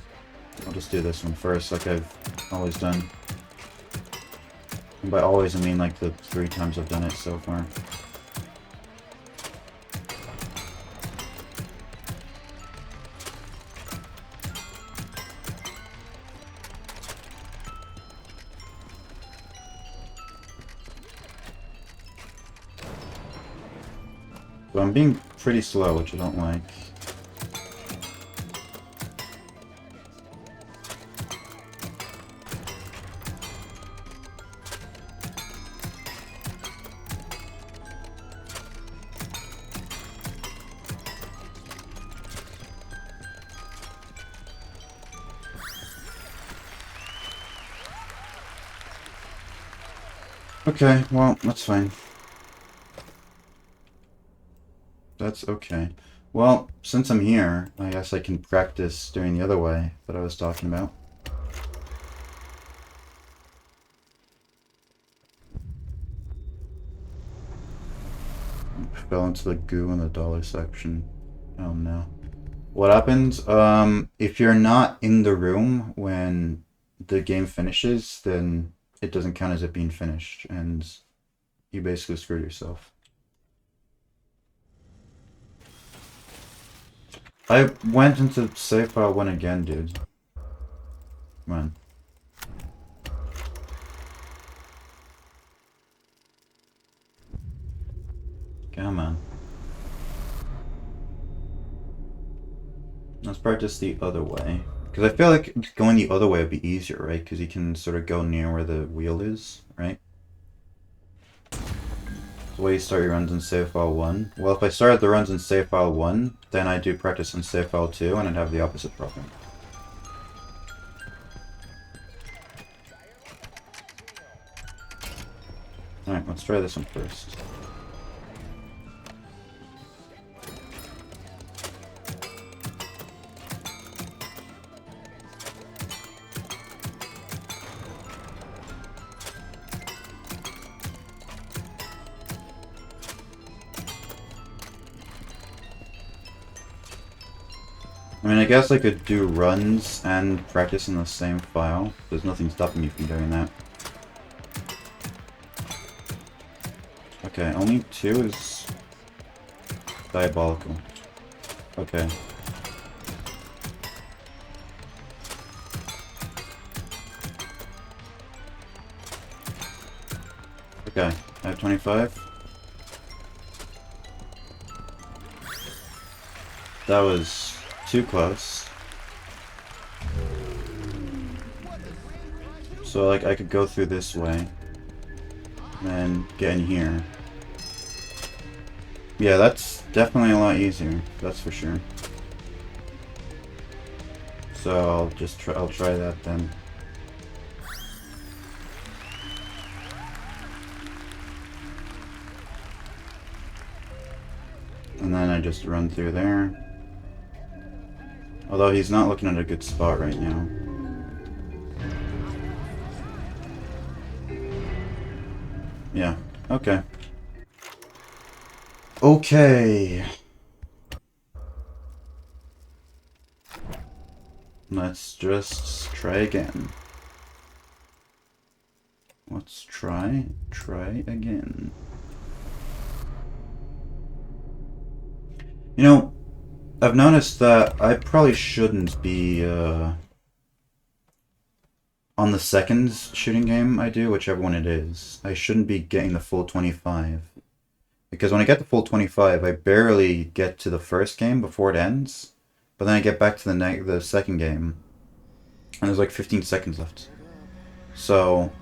I'll just do this one first, like I've always done. And by always, I mean like the 3 times I've done it so far. So I'm being pretty slow, which I don't like. Okay, well, that's fine. That's okay. Well, since I'm here, I guess I can practice doing the other way that I was talking about. Fell into the goo in the dollar section. Oh no. What happens? If you're not in the room when the game finishes, then it doesn't count as it being finished, and you basically screwed yourself. I went into save file 1 again, dude. Come on. Come on. Let's practice the other way. Because I feel like going the other way would be easier, right? Because you can sort of go near where the wheel is, right? The way you start your runs in save file 1. Well, if I started the runs in save file 1, then I do practice in save file 2, and I'd have the opposite problem. Alright, let's try this one first. I mean, I guess I could do runs and practice in the same file. There's nothing stopping me from doing that. Okay, only 2 is diabolical. Okay. Okay, I have 25. That was too close. So, like, I could go through this way. And then get in here. Yeah, that's definitely a lot easier. That's for sure. So, I'll try that then. And then I just run through there. Although he's not looking at a good spot right now. Yeah, okay. Okay. Let's just try again. Let's try again. You know, I've noticed that I probably shouldn't be, on the second shooting game I do, whichever one it is, I shouldn't be getting the full 25. Because when I get the full 25, I barely get to the first game before it ends. But then I get back to the second game, and there's like 15 seconds left. So,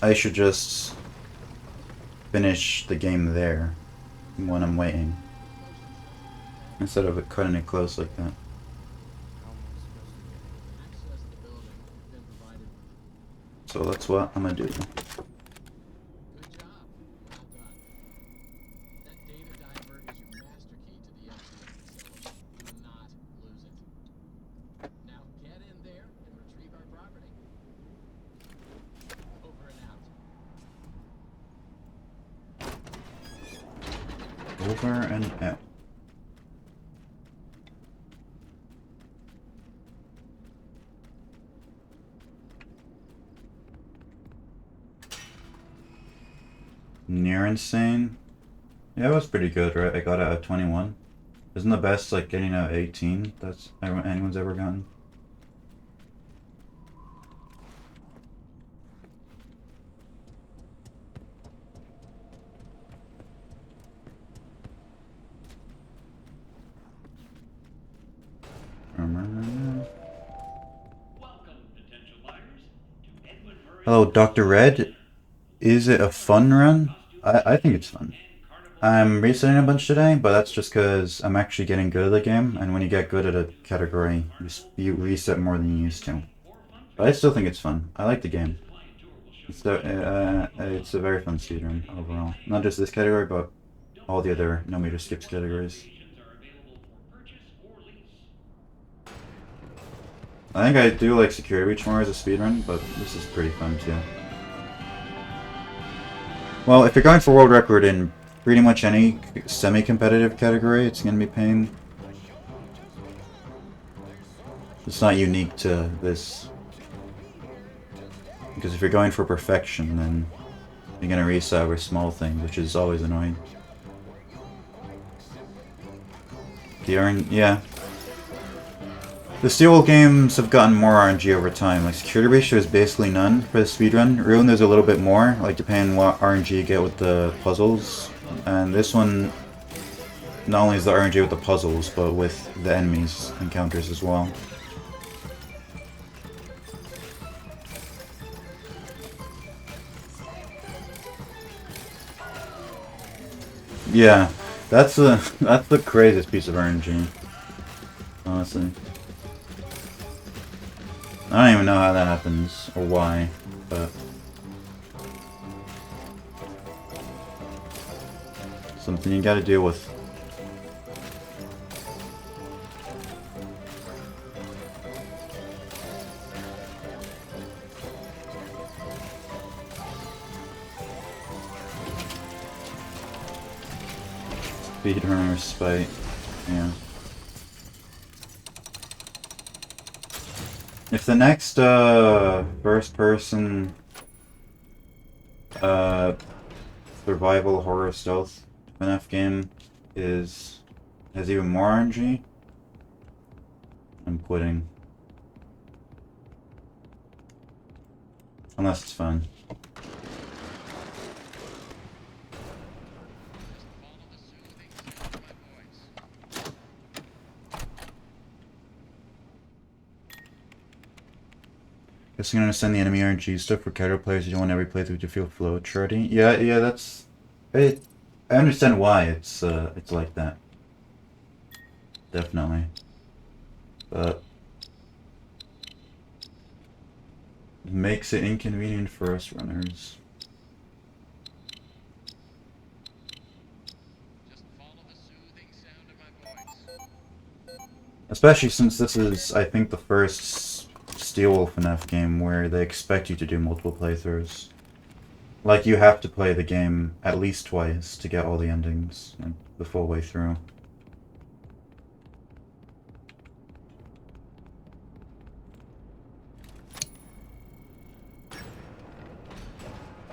I should just finish the game there when I'm waiting, instead of it cutting it close like that. So that's what I'm gonna do. Good job. Well done. That data divert is your master key to the FCM facility. Do not lose it. Now get in there and retrieve our property. Over and out. Over and out. Near insane. Yeah, it was pretty good, right? I got it at 21. Isn't the best like getting out 18? That's anyone's ever gotten. Hello, Dr. Red. Is it a fun run? I think it's fun. I'm resetting a bunch today, but that's just because I'm actually getting good at the game, and when you get good at a category, you reset more than you used to. But I still think it's fun. I like the game. It's a very fun speedrun overall. Not just this category, but all the other no major skips categories. I think I do like Security Reach more as a speedrun, but this is pretty fun too. Well, if you're going for world record in pretty much any semi-competitive category, it's going to be pain. It's not unique to this. Because if you're going for perfection, then you're going to reset over small things, which is always annoying. Yeah. The Steel games have gotten more RNG over time. Like, security ratio is basically none for the speedrun. Ruin, there's a little bit more, like depending on what RNG you get with the puzzles. And this one, not only is the RNG with the puzzles, but with the enemies encounters as well. Yeah, that's the craziest piece of RNG, honestly. I don't even know how that happens, or why, but... something you gotta deal with. Speedrunner spite, yeah. If the next first-person survival horror stealth FNAF game has even more RNG, I'm quitting. Unless it's fun. Guess I'm gonna send the enemy RNG stuff for casual players. You don't want every playthrough to feel flow charting. Yeah, that's it. I understand why it's like that. Definitely, but it makes it inconvenient for us runners. Especially since this is, I think, the first Steel FNAF game where they expect you to do multiple playthroughs. Like, you have to play the game at least twice to get all the endings, like, the full way through.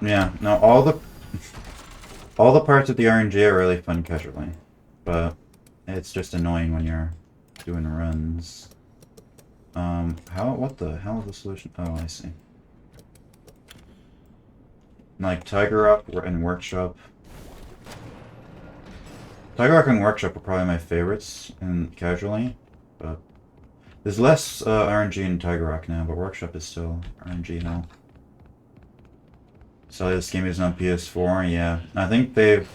Yeah, no, all the parts of the RNG are really fun casually, but it's just annoying when you're doing runs. What the hell is the solution? Oh, I see. Like, Tiger Rock and Workshop. Tiger Rock and Workshop are probably my favorites in casually, but there's less RNG in Tiger Rock now, but Workshop is still RNG now. So this game is on PS4, yeah. I think they've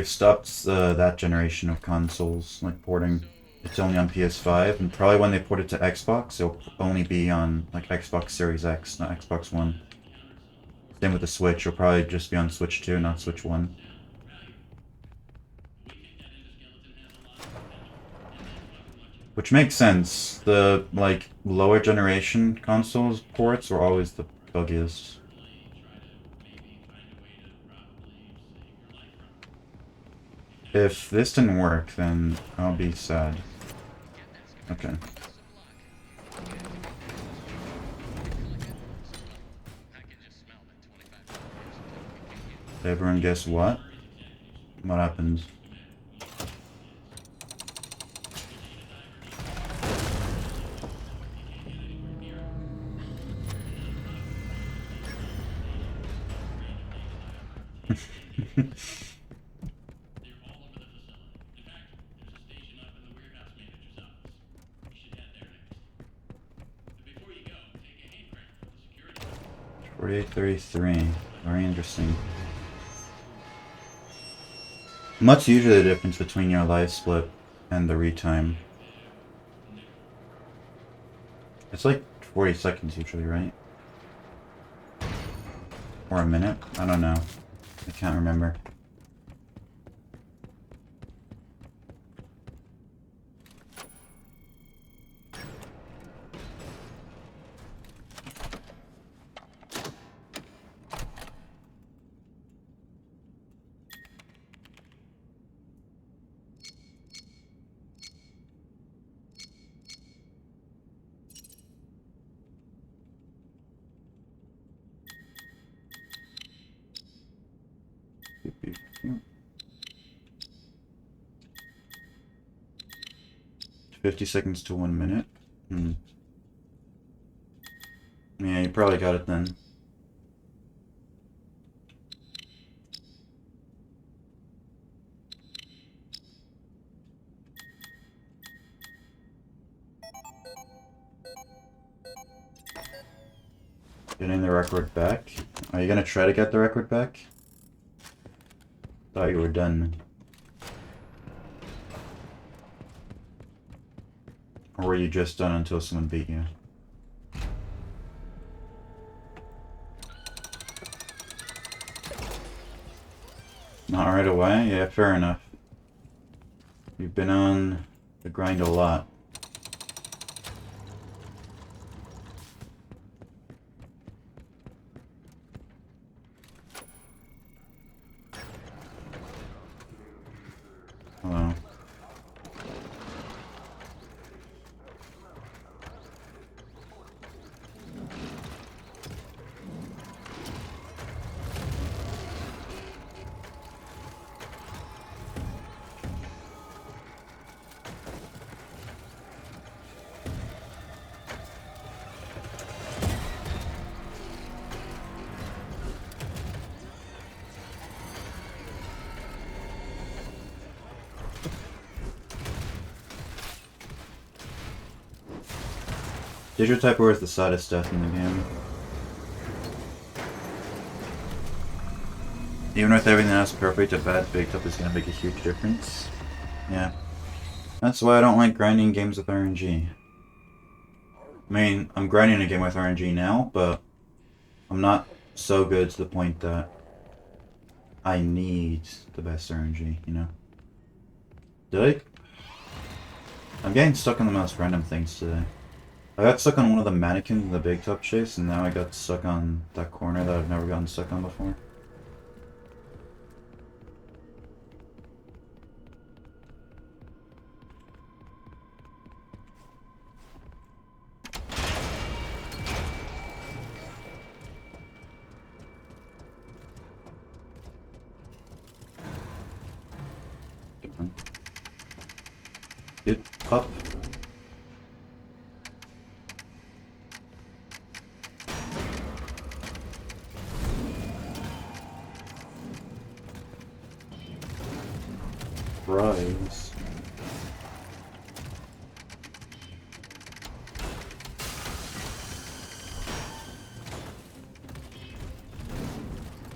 stopped that generation of consoles, like porting. It's only on PS5, and probably when they port it to Xbox, it'll only be on like Xbox Series X, not Xbox One. Same with the Switch, it'll probably just be on Switch 2, not Switch 1. Which makes sense. The like lower generation consoles ports were always the buggiest. If this didn't work, then I'll be sad. Okay. Everyone guess what? What happened? In fact, there's a station up in the warehouse manager's office. You should head there next. But before you go, take a hand crank for the security. 4833. Very interesting. What's usually the difference between your life split and the retime? It's like 40 seconds usually, right? Or a minute? I don't know. I can't remember. Hmm. 50 seconds to 1 minute? Hmm. Yeah, you probably got it then. Getting the record back? Are you gonna try to get the record back? Thought you were done. Or were you just done until someone beat you? Not right away? Yeah, fair enough. You've been on the grind a lot. Hello. Digityper is the saddest death in the game. Even with everything else perfect, a bad baked up is gonna make a huge difference. Yeah. That's why I don't like grinding games with RNG. I mean, I'm grinding a game with RNG now, but I'm not so good to the point that I need the best RNG, you know? Did I'm getting stuck on the most random things today. I got stuck on one of the mannequins in the big top chase, and now I got stuck on that corner that I've never gotten stuck on before. Get up. Rise.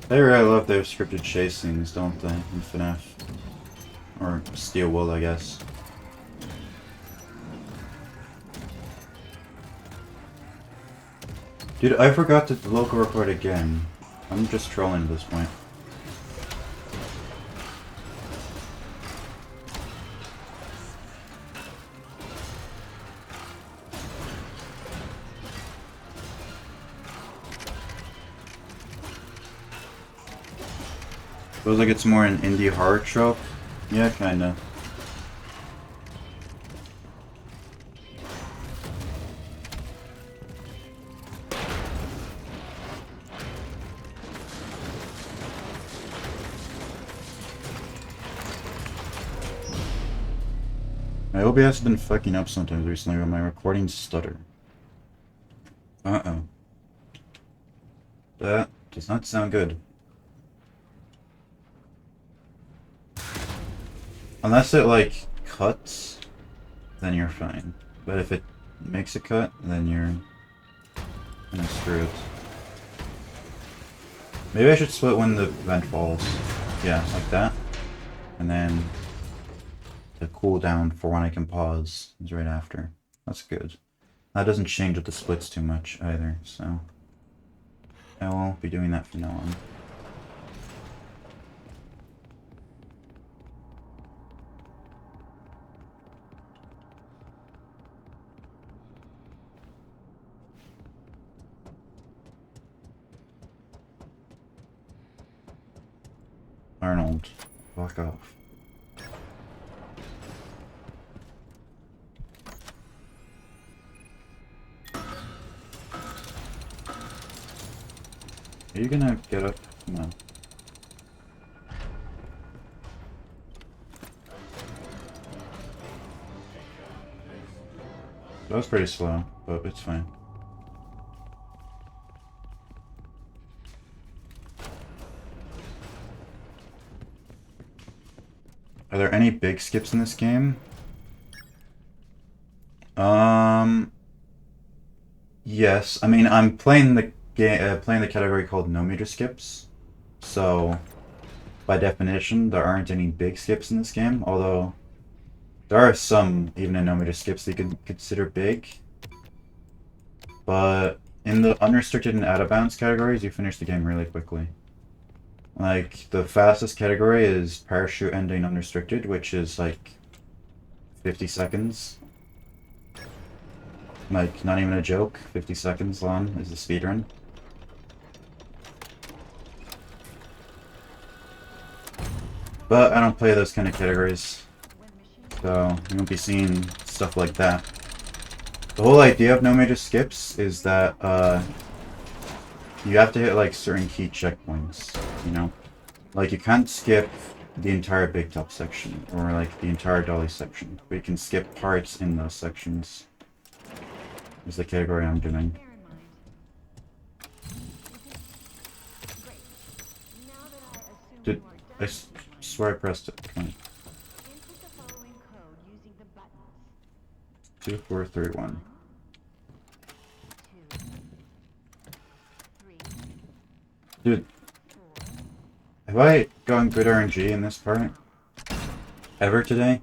They really love their scripted chasings, don't they, in FNAF? Or Steel Wool, I guess. Dude, I forgot to local report again. I'm just trolling at this point. Feels like it's more an indie horror trope. Yeah, kinda. My OBS has been fucking up sometimes recently when my recordings stutter. Uh-oh. That does not sound good. Unless it, like, cuts, then you're fine. But if it makes a cut, then you're gonna screw it. Maybe I should split when the vent falls. Yeah, like that. And then the cooldown for when I can pause is right after. That's good. That doesn't change with the splits too much either, so I will be doing that from now on. Arnold, fuck off. Are you gonna get up? No. That was pretty slow, but it's fine. Are there any big skips in this game? Yes. I mean, I'm playing the game, playing the category called no major skips. So, by definition, there aren't any big skips in this game. Although, there are some, even in no major skips, that you can consider big. But in the unrestricted and out of bounds categories, you finish the game really quickly. Like, the fastest category is parachute ending unrestricted, which is like 50 seconds. Like, not even a joke, 50 seconds long is the speedrun. But I don't play those kind of categories, so you won't be seeing stuff like that. The whole idea of no major skips is that you have to hit like certain key checkpoints, you know? Like you can't skip the entire big top section or like the entire dolly section, but you can skip parts in those sections. Is the category I'm doing. Did I swear I pressed it? Come on. 2, 4, 3, 1. Dude, have I gotten good RNG in this part? Ever today?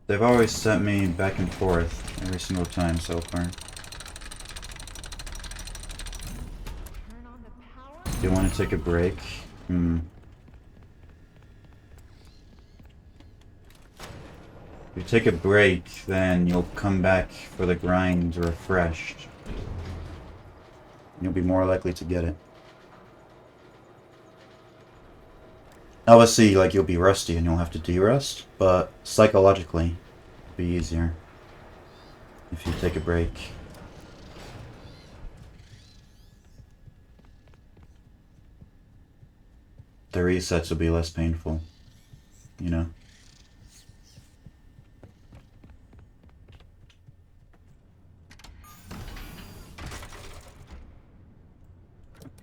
They've always sent me back and forth every single time so far. Do you want to take a break? If you take a break, then you'll come back for the grind refreshed. You'll be more likely to get it. Obviously, like, you'll be rusty and you'll have to de-rust, but psychologically, it'll be easier if you take a break. The resets will be less painful, you know?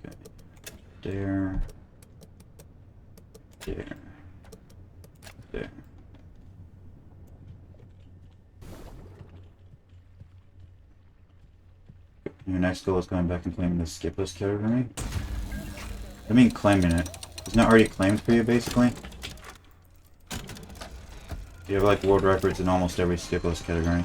Okay. There. There. There. Your next goal is going back and claiming the skip list category? I mean claiming it. Isn't it already claimed for you, basically? You have, like, world records in almost every skip list category.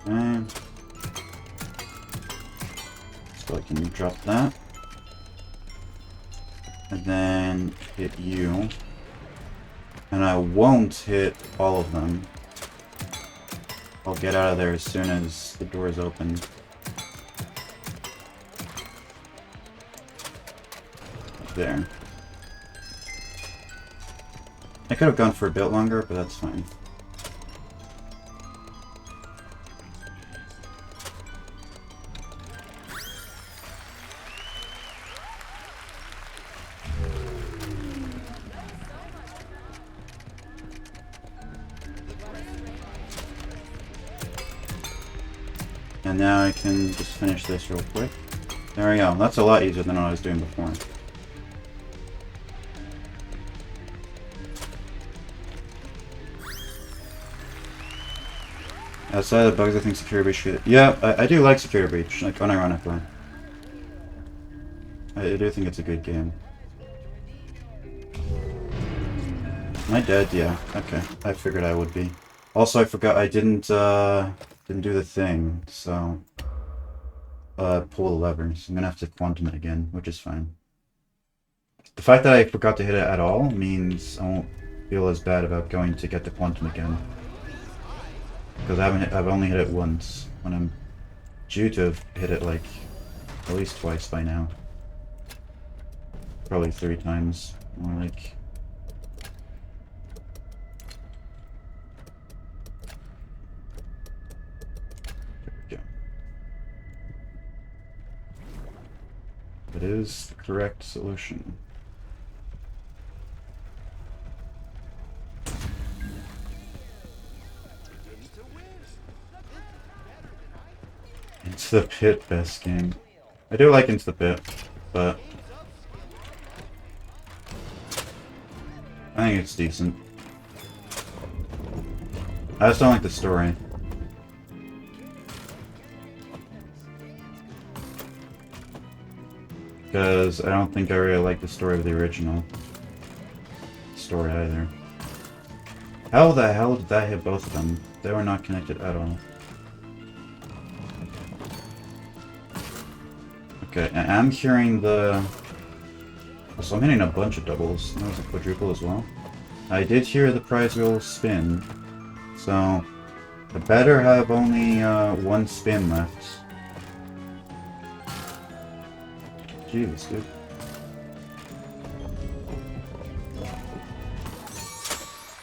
And so I can drop that. And then hit you. And I won't hit all of them. I'll get out of there as soon as the door is open. there. I could have gone for a bit longer, but that's fine. And now I can just finish this real quick. There we go. That's a lot easier than what I was doing before. Outside of the bugs, I think Security Breach should... Yeah, I do like Security Breach, like, unironically. I do think it's a good game. Am I dead? Yeah, okay. I figured I would be. Also, I forgot I didn't do the thing, so... pull the levers. I'm gonna have to quantum it again, which is fine. The fact that I forgot to hit it at all means I won't feel as bad about going to get the quantum again. Because I've only hit it once, when I'm due to have hit it like at least twice by now. Probably 3 times, more like. There we go. It is the correct solution. Into the Pit, best game. I do like Into the Pit, but I think it's decent. I just don't like the story. Because I don't think I really like the story of the original story either. How the hell did that hit both of them? They were not connected at all. Okay, I'm hearing the... So I'm hitting a bunch of doubles. That was a quadruple as well. I did hear the prize wheel spin. So, I better have only 1 spin left. Jeez, dude.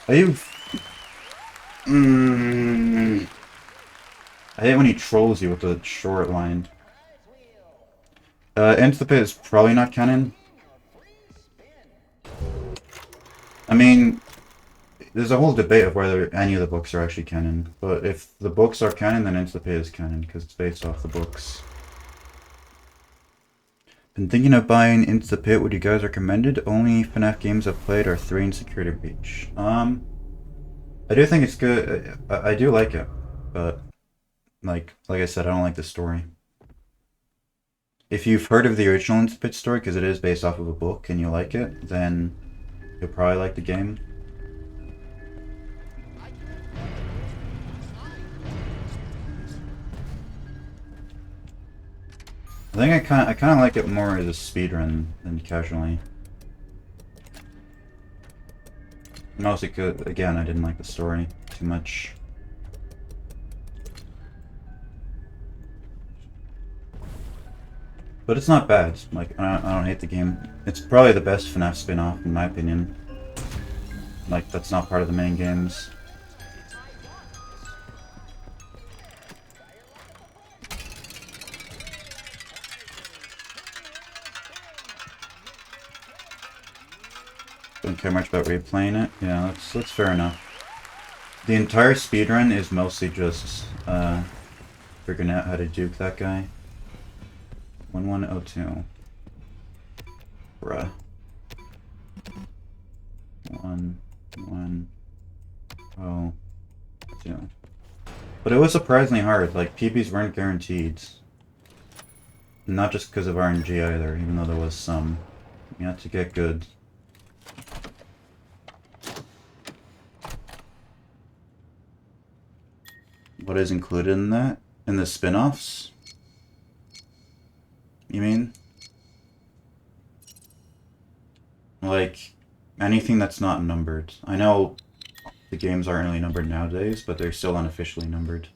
Are you... I hate when he trolls you with the short line. Into the Pit is probably not canon. I mean, there's a whole debate of whether any of the books are actually canon. But if the books are canon, then Into the Pit is canon, because it's based off the books. Been thinking of buying Into the Pit. Would you guys recommend it? Only FNAF games I've played are 3 and Security Breach. I do think it's good. I do like it, but like I said, I don't like the story. If you've heard of the original Into the Pit story, because it is based off of a book, and you like it, then you'll probably like the game. I think I kind of like it more as a speedrun than casually. Mostly because, again, I didn't like the story too much. But it's not bad. Like, I don't hate the game. It's probably the best FNAF spin-off, in my opinion. Like, that's not part of the main games. Don't care much about replaying it. Yeah, that's fair enough. The entire speedrun is mostly just figuring out how to dupe that guy. 1102. Bruh. 1102. But it was surprisingly hard. Like, PBs weren't guaranteed. Not just because of RNG either, even though there was some. You had to get good. What is included in that? In the spin-offs? You mean? Like, anything that's not numbered. I know the games aren't really numbered nowadays, but they're still unofficially numbered.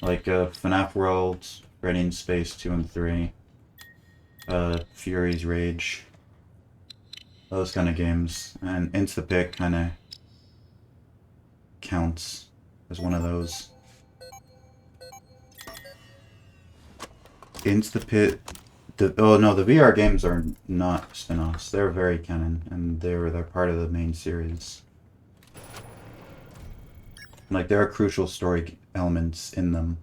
Like, FNAF World, Ready in Space 2 and 3, Fury's Rage. Those kind of games. And Into the Pit kind of counts as one of those. Into the Pit... oh no, the VR games are not spin-offs. They're very canon, and they're part of the main series. Like, there are crucial story elements in them.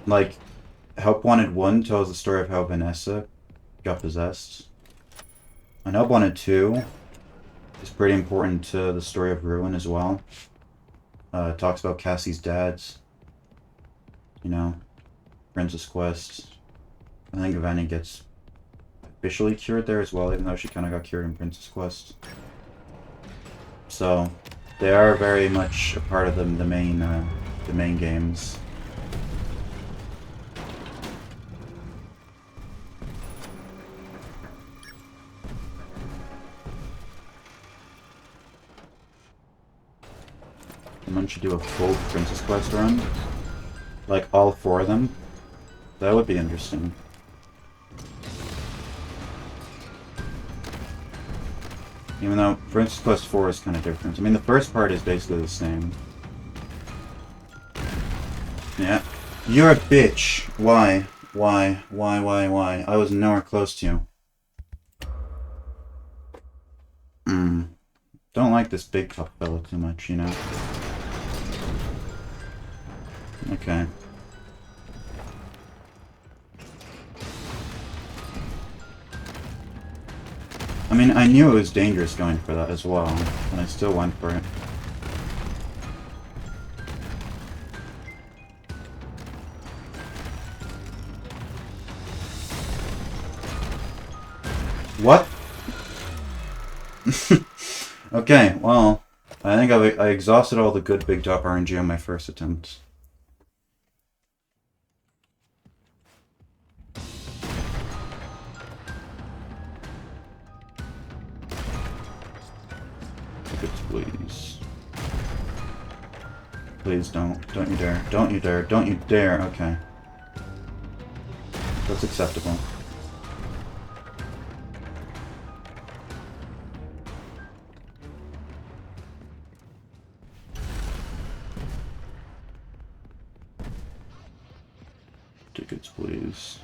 Like, Help Wanted 1 tells the story of how Vanessa got possessed. And Help Wanted 2 is pretty important to the story of Ruin as well. It talks about Cassie's dad's, you know, Princess Quest. I think Vanny gets officially cured there as well, even though she kind of got cured in Princess Quest. So, they are very much a part of the main games. Someone should do a full Princess Quest run. Like, all 4 of them. That would be interesting. Even though Princess Quest 4 is kind of different. I mean, the first part is basically the same. Yeah. You're a bitch. Why? Why? Why? I was nowhere close to you. Don't like this big cup fella too much, you know? Okay. I mean, I knew it was dangerous going for that as well, and I still went for it. What? Okay, well, I think I exhausted all the good big top RNG on my first attempt. Tickets, please. Please don't. Don't you dare. Don't you dare. Don't you dare. Okay. That's acceptable. Tickets, please.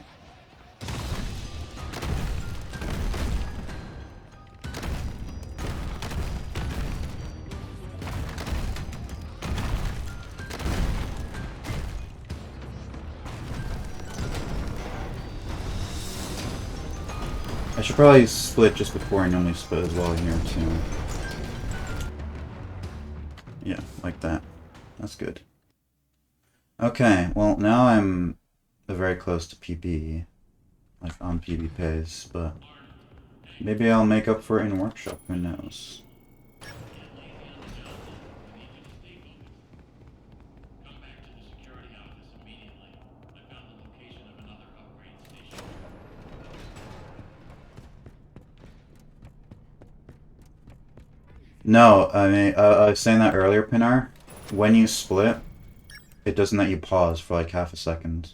I should probably split just before I normally split as well here too. Yeah, like that. That's good. Okay, well now I'm very close to PB, like on PB pace, but maybe I'll make up for it in workshop, who knows. No, I mean, I was saying that earlier, Pinar. When you split, it doesn't let you pause for like half a second.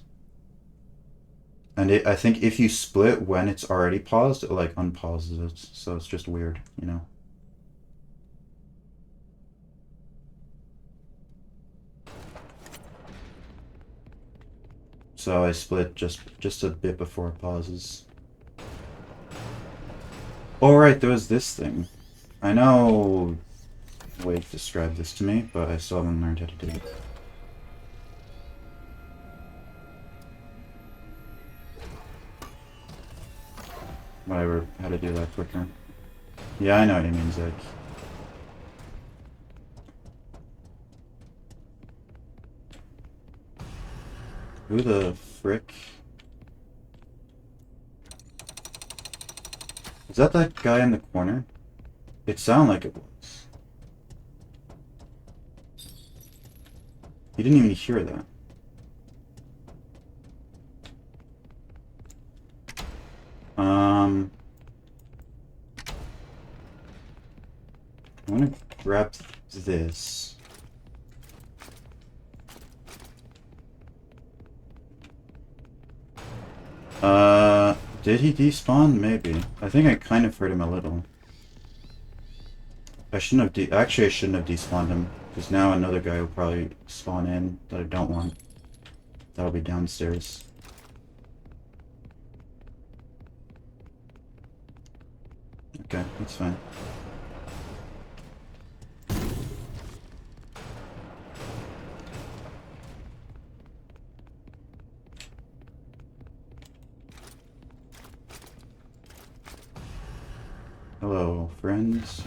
And I think if you split when it's already paused, it like unpauses it. So it's just weird, you know? So I split just a bit before it pauses. Oh right, there was this thing. I know Wade described this to me, but I still haven't learned how to do it. Whatever, how to do that quicker. Yeah, I know what you mean, Zach. Who the frick? Is that guy in the corner? It sounded like it was. He didn't even hear that. I want to grab this. Did he despawn? Maybe. I think I kind of hurt him a little. I shouldn't have actually I shouldn't have despawned him, because now another guy will probably spawn in that I don't want. That'll be downstairs. Okay, that's fine. Hello, friends.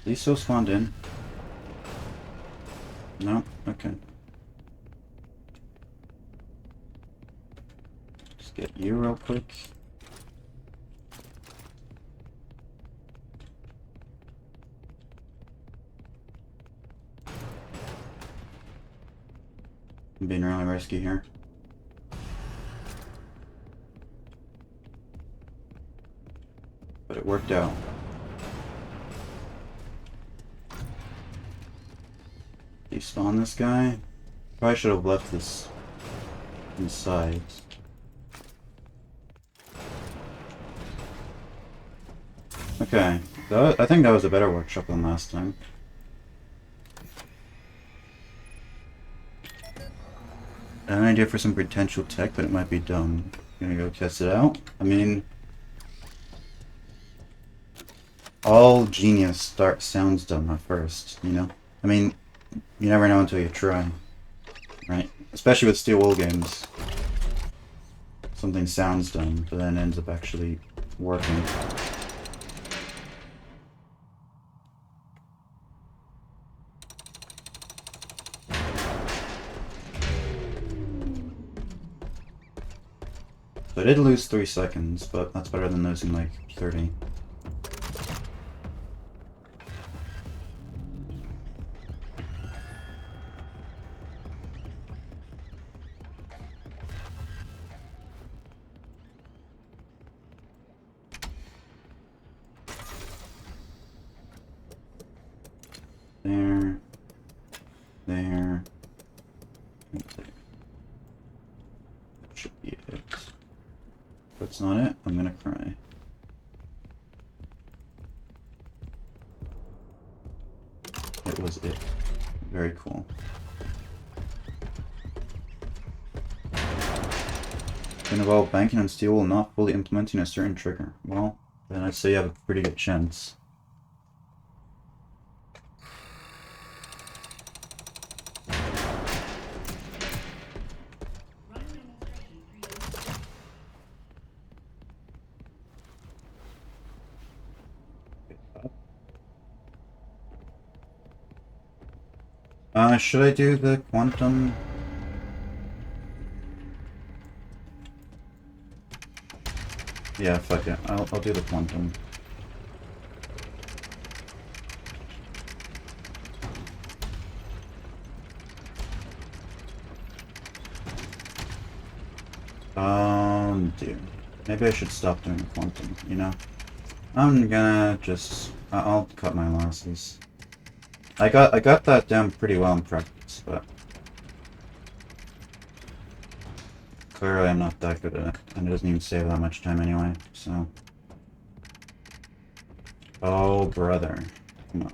These still spawned in? No? Okay. Just get you real quick. I'm being really risky here. But it worked out. Despawn this guy? Probably should have left this inside. Okay, I think that was a better workshop than last time. An idea for some potential tech, but it might be dumb. Gonna go test it out. I mean, all genius sounds dumb at first, you know? I mean, you never know until you try, right? Especially with steel wool games. Something sounds dumb, but then ends up actually working. So I did lose 3 seconds, but that's better than losing like 30. There. There. And there. That should be it. If that's not it, I'm gonna cry. It was it. Very cool. Can involve banking on steel while not fully implementing a certain trigger. Well, then I'd say you have a pretty good chance. Should I do the quantum? Yeah, fuck it. I'll do the quantum. Dude. Maybe I should stop doing the quantum, you know? I'm gonna just... I'll cut my losses. I got that down pretty well in practice, but... clearly I'm not that good at it, and it doesn't even save that much time anyway, so... Oh, brother. Come on.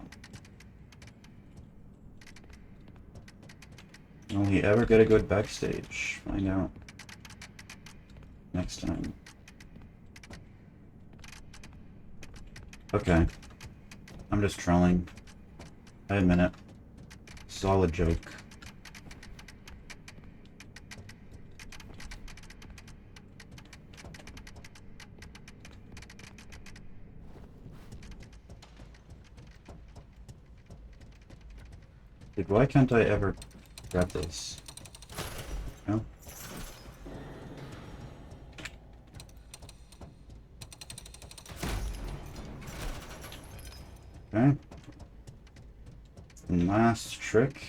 Will he ever get a good backstage? Find out. Next time. Okay. I'm just trolling. I admit it. Solid joke. Dude, why can't I ever grab this? No? Okay. And last trick.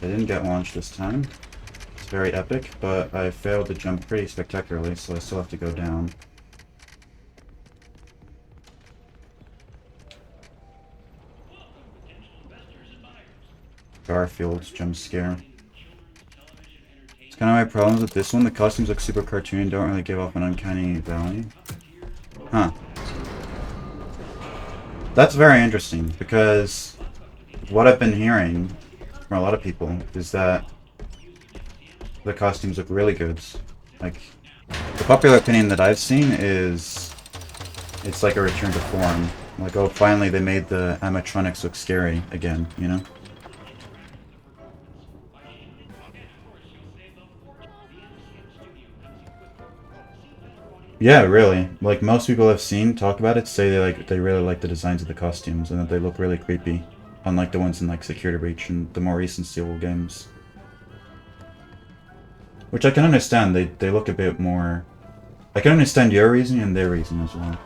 I didn't get launched this time. It's very epic, but I failed to jump pretty spectacularly, so I still have to go down. Garfield jump scare. It's kind of my problems with this one. The costumes look super cartoony and don't really give off an uncanny valley. Huh. That's very interesting, because what I've been hearing from a lot of people is that the costumes look really good. Like, the popular opinion that I've seen is it's like a return to form. Like, oh, finally they made the animatronics look scary again, you know? Yeah, really. Like, most people I've seen talk about it say they really like the designs of the costumes and that they look really creepy. Unlike the ones in like Security Breach and the more recent Steel games. Which I can understand, they look a bit more... I can understand your reason and their reason as well.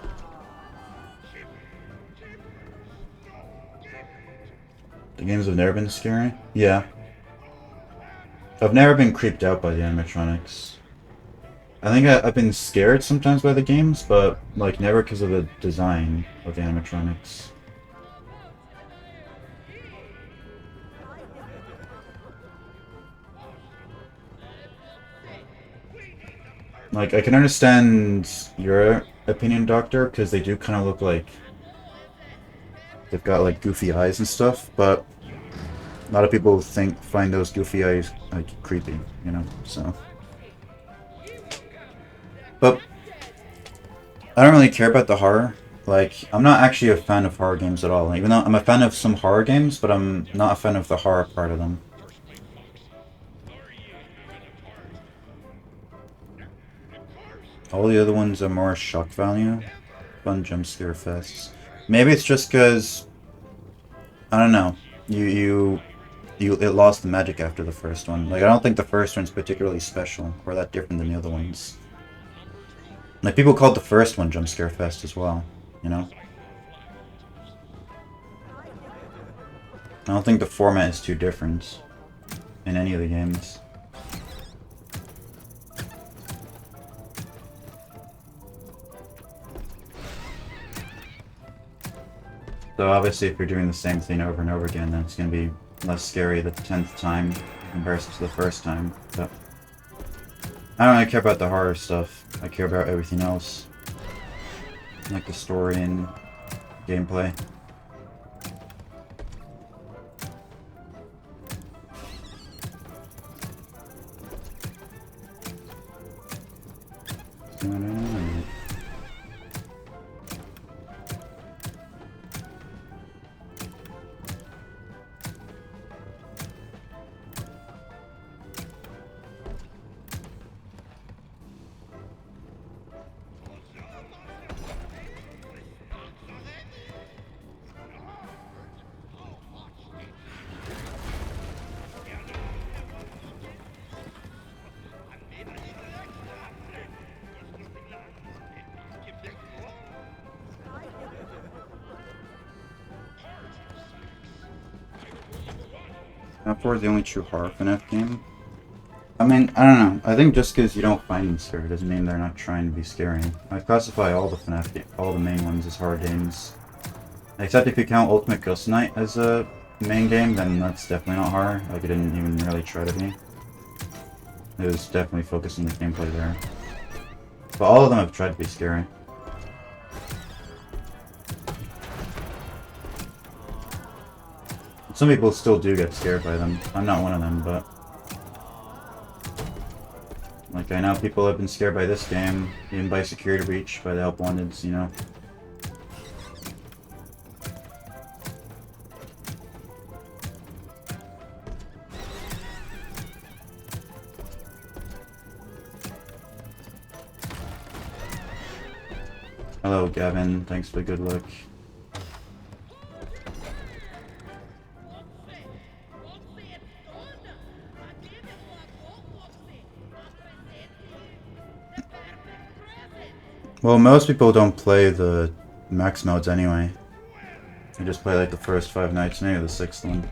The games have never been scary? Yeah. I've never been creeped out by the animatronics. I think I've been scared sometimes by the games, but like never because of the design of the animatronics. Like, I can understand your opinion, Doctor, because they do kind of look like they've got like goofy eyes and stuff, but a lot of people find those goofy eyes like creepy, you know, so. But I don't really care about the horror. Like, I'm not actually a fan of horror games at all. Even though I'm a fan of some horror games, but I'm not a fan of the horror part of them. All the other ones are more shock value. Fun jump scare fests. Maybe it's just because, I don't know, it lost the magic after the first one. Like, I don't think the first one's particularly special or that different than the other ones. Like, people called the first one Jump Scare Fest as well, you know? I don't think the format is too different in any of the games. So obviously if you're doing the same thing over and over again, then it's going to be less scary the 10th time in comparison to the first time. But I don't really care about the horror stuff. I care about everything else. Like the story and gameplay. F4 is the only true horror FNAF game. I mean, I don't know. I think just because you don't find them scary doesn't mean they're not trying to be scary. I classify all the FNAF all the main ones as horror games. Except if you count Ultimate Ghost Night as a main game, then that's definitely not horror. Like, it didn't even really try to be. It was definitely focused on the gameplay there. But all of them have tried to be scary. Some people still do get scared by them. I'm not one of them, but... Like, I know people have been scared by this game, even by Security Breach, by the Help Wanteds, you know? Hello, Gavin. Thanks for the good look. Well, most people don't play the max modes anyway. They just play like the first 5 nights, maybe the 6th one.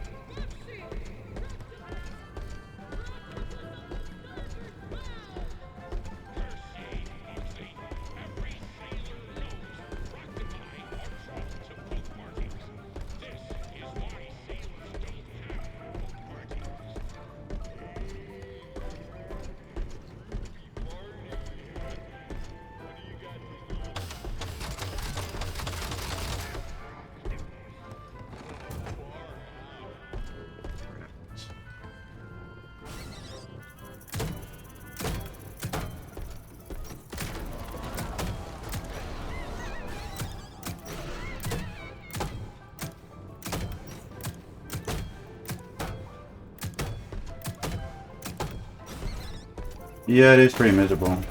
Yeah, it is pretty miserable.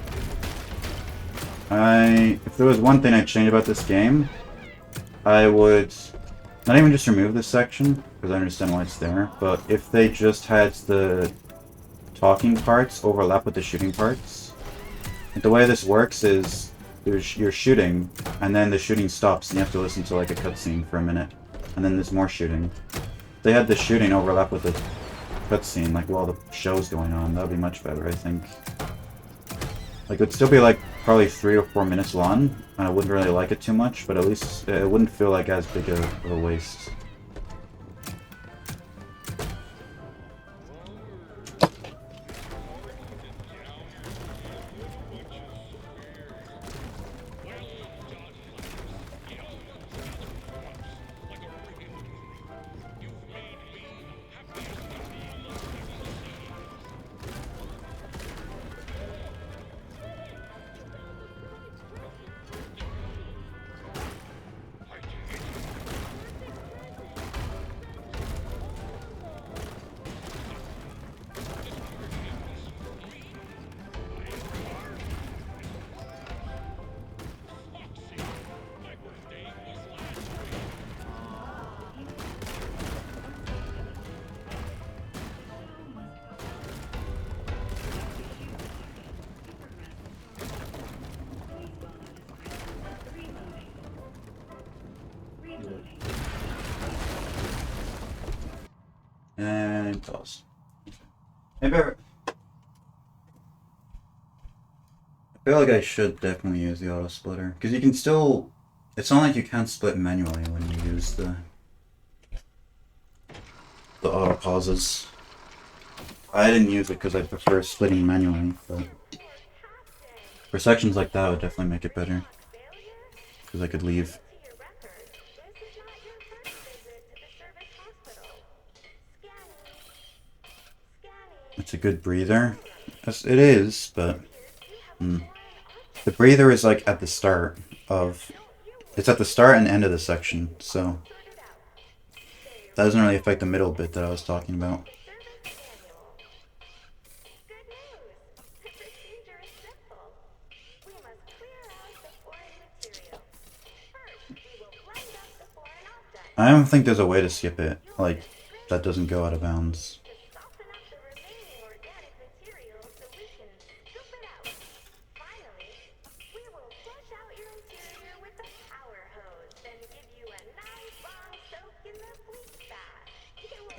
If there was one thing I'd change about this game, I would not even just remove this section, because I understand why it's there, but if they just had the talking parts overlap with the shooting parts. The way this works is you're shooting, and then the shooting stops, and you have to listen to like a cutscene for a minute, and then there's more shooting. If they had the shooting overlap with the cutscene, like while the show's going on, that would be much better, I think. Like, it would still be like probably 3 or 4 minutes long, and I wouldn't really like it too much, but at least it wouldn't feel like as big of a waste. And pause. Maybe I feel like I should definitely use the auto splitter, because you can still. It's not like you can't split manually when you use the auto pauses. I didn't use it because I prefer splitting manually, but for sections like that, it would definitely make it better, because I could leave. It's a good breather. It is, but the breather is like at the start of. It's at the start and end of the section, so that doesn't really affect the middle bit that I was talking about. I don't think there's a way to skip it, like, that doesn't go out of bounds.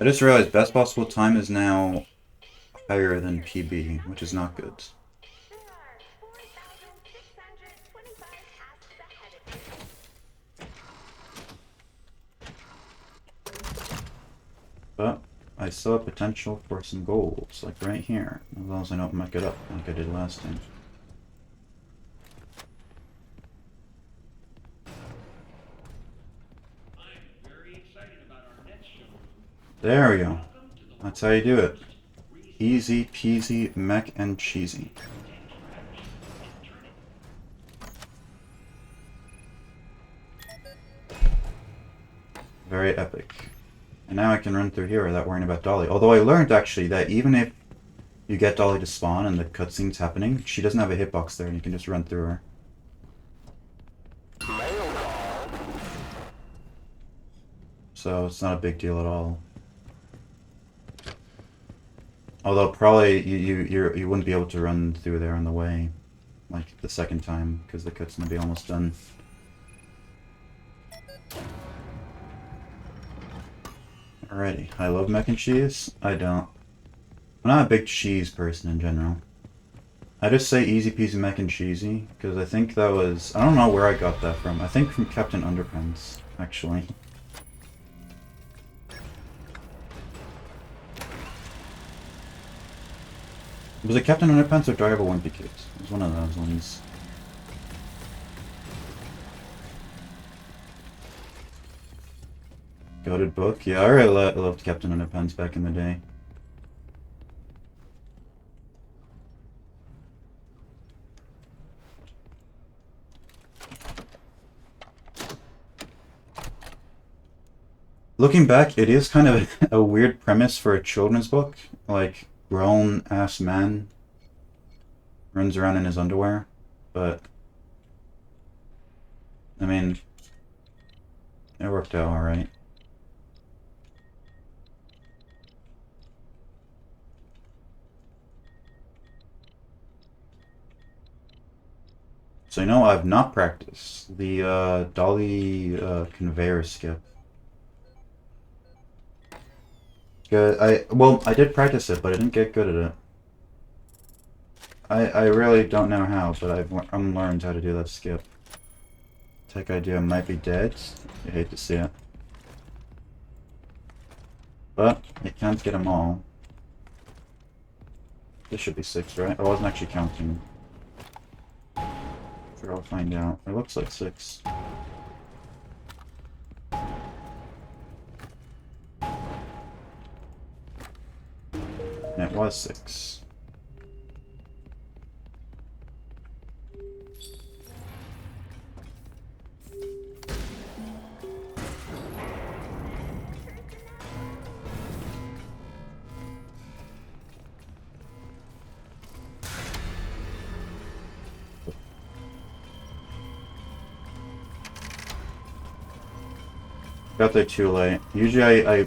I just realized best possible time is now higher than PB, which is not good. But I still have potential for some golds, like right here, as long as I don't muck it up like I did last time. There we go. That's how you do it. Easy peasy mac and cheesy. Very epic. And now I can run through here without worrying about Dolly. Although I learned actually that even if you get Dolly to spawn and the cutscene's happening, she doesn't have a hitbox there and you can just run through her. So it's not a big deal at all. Although probably you wouldn't be able to run through there on the way, like the second time, because the cutscene would be almost done. Alrighty, I love mac and cheese. I don't. I'm not a big cheese person in general. I just say easy peasy mac and cheesy, because I think that was... I don't know where I got that from. I think from Captain Underpants, actually. Was it Captain Underpants or Driver Wimpy Kid? It was one of those ones. Goated book? Yeah, I really loved Captain Underpants back in the day. Looking back, it is kind of a weird premise for a children's book. Like, grown-ass man runs around in his underwear, but I mean, it worked out alright. So you know, I've not practiced the dolly conveyor skip. Well, I did practice it, but I didn't get good at it. I really don't know how, but I'm learned how to do that skip. Tech idea might be dead. I hate to see it. But I can't get them all. This should be 6, right? I wasn't actually counting. Sure, I'll find out. It looks like 6. And it was 6. Got there too late. Usually I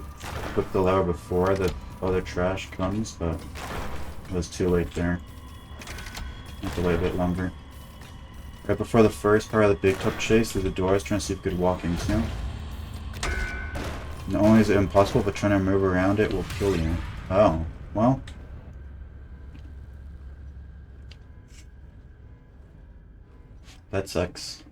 put the lever before the other trash comes, but it was too late there. I have to wait a bit longer. Right before the first part of the big top chase through the doors, trying to see if we could walk into. Not only is it impossible, but trying to move around it will kill you. Oh, well. That sucks.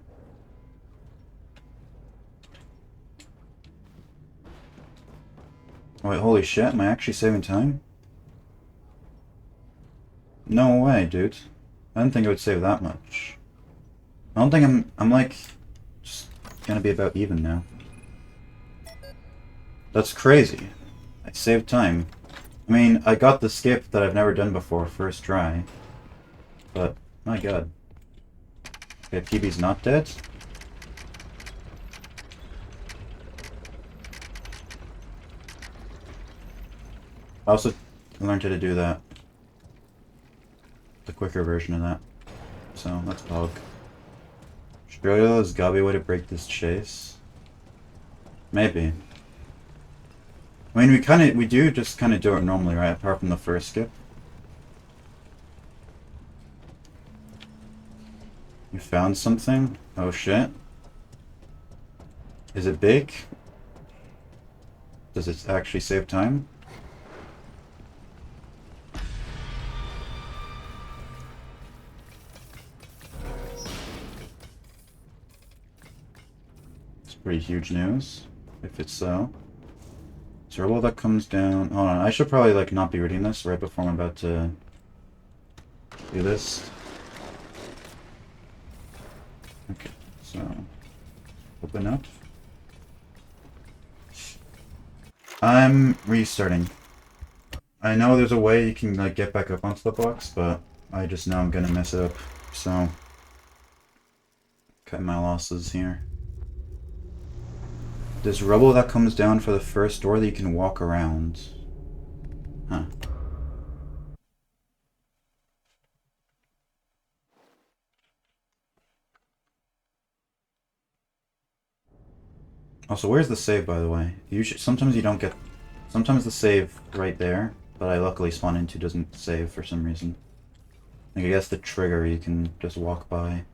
Wait, holy shit, am I actually saving time? No way, dude. I didn't think it would save that much. I don't think I'm like, just gonna be about even now. That's crazy. I saved time. I mean, I got the skip that I've never done before, first try. But, my god. Okay, PB's not dead. I also learned how to do that. The quicker version of that. So, let's pog. Australia is gotta be a way to break this chase. Maybe. I mean, we do just kind of do it normally, right? Apart from the first skip. You found something? Oh shit. Is it big? Does it actually save time? It's pretty huge news, if it's so. Turbo that comes down. Hold on, I should probably like not be reading this right before I'm about to do this. Okay, so open up. I'm restarting. I know there's a way you can like get back up onto the box, but I just know I'm gonna mess it up. So cut my losses here. There's rubble that comes down for the first door that you can walk around. Huh. Also, where's the save, by the way? Sometimes you don't get... Sometimes the save right there, but I luckily spawn into doesn't save for some reason. Like, I guess the trigger you can just walk by.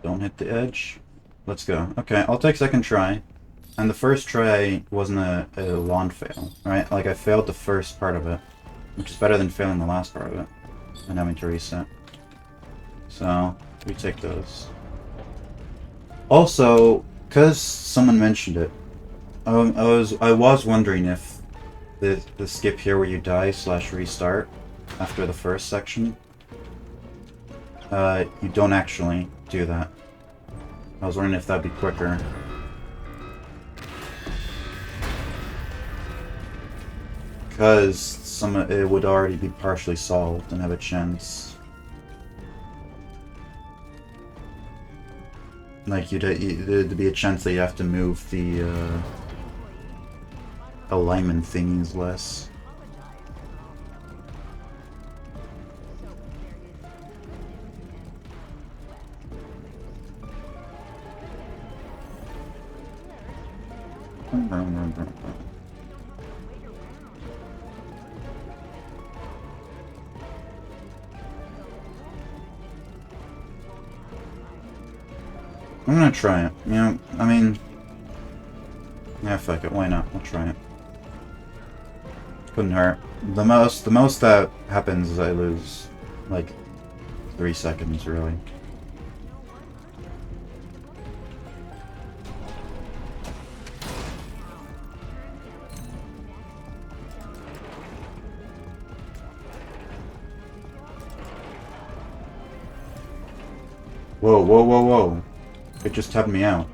Don't hit the edge. Let's go. Okay, I'll take second try. And the first try wasn't a lawn fail, right? Like, I failed the first part of it, which is better than failing the last part of it and having to reset. So, we take those. Also, because someone mentioned it, I was wondering if the skip here where you die / restart after the first section, you don't actually do that. I was wondering if that'd be quicker. Because it would already be partially solved and have a chance. Like there'd be a chance that you have to move the alignment thingies less. I'm gonna try it. You know, I mean, yeah, fuck it. Why not? I'll try it. Couldn't hurt. The most that happens is I lose like 3 seconds, really. Whoa, whoa, whoa, whoa. It just tapped me out.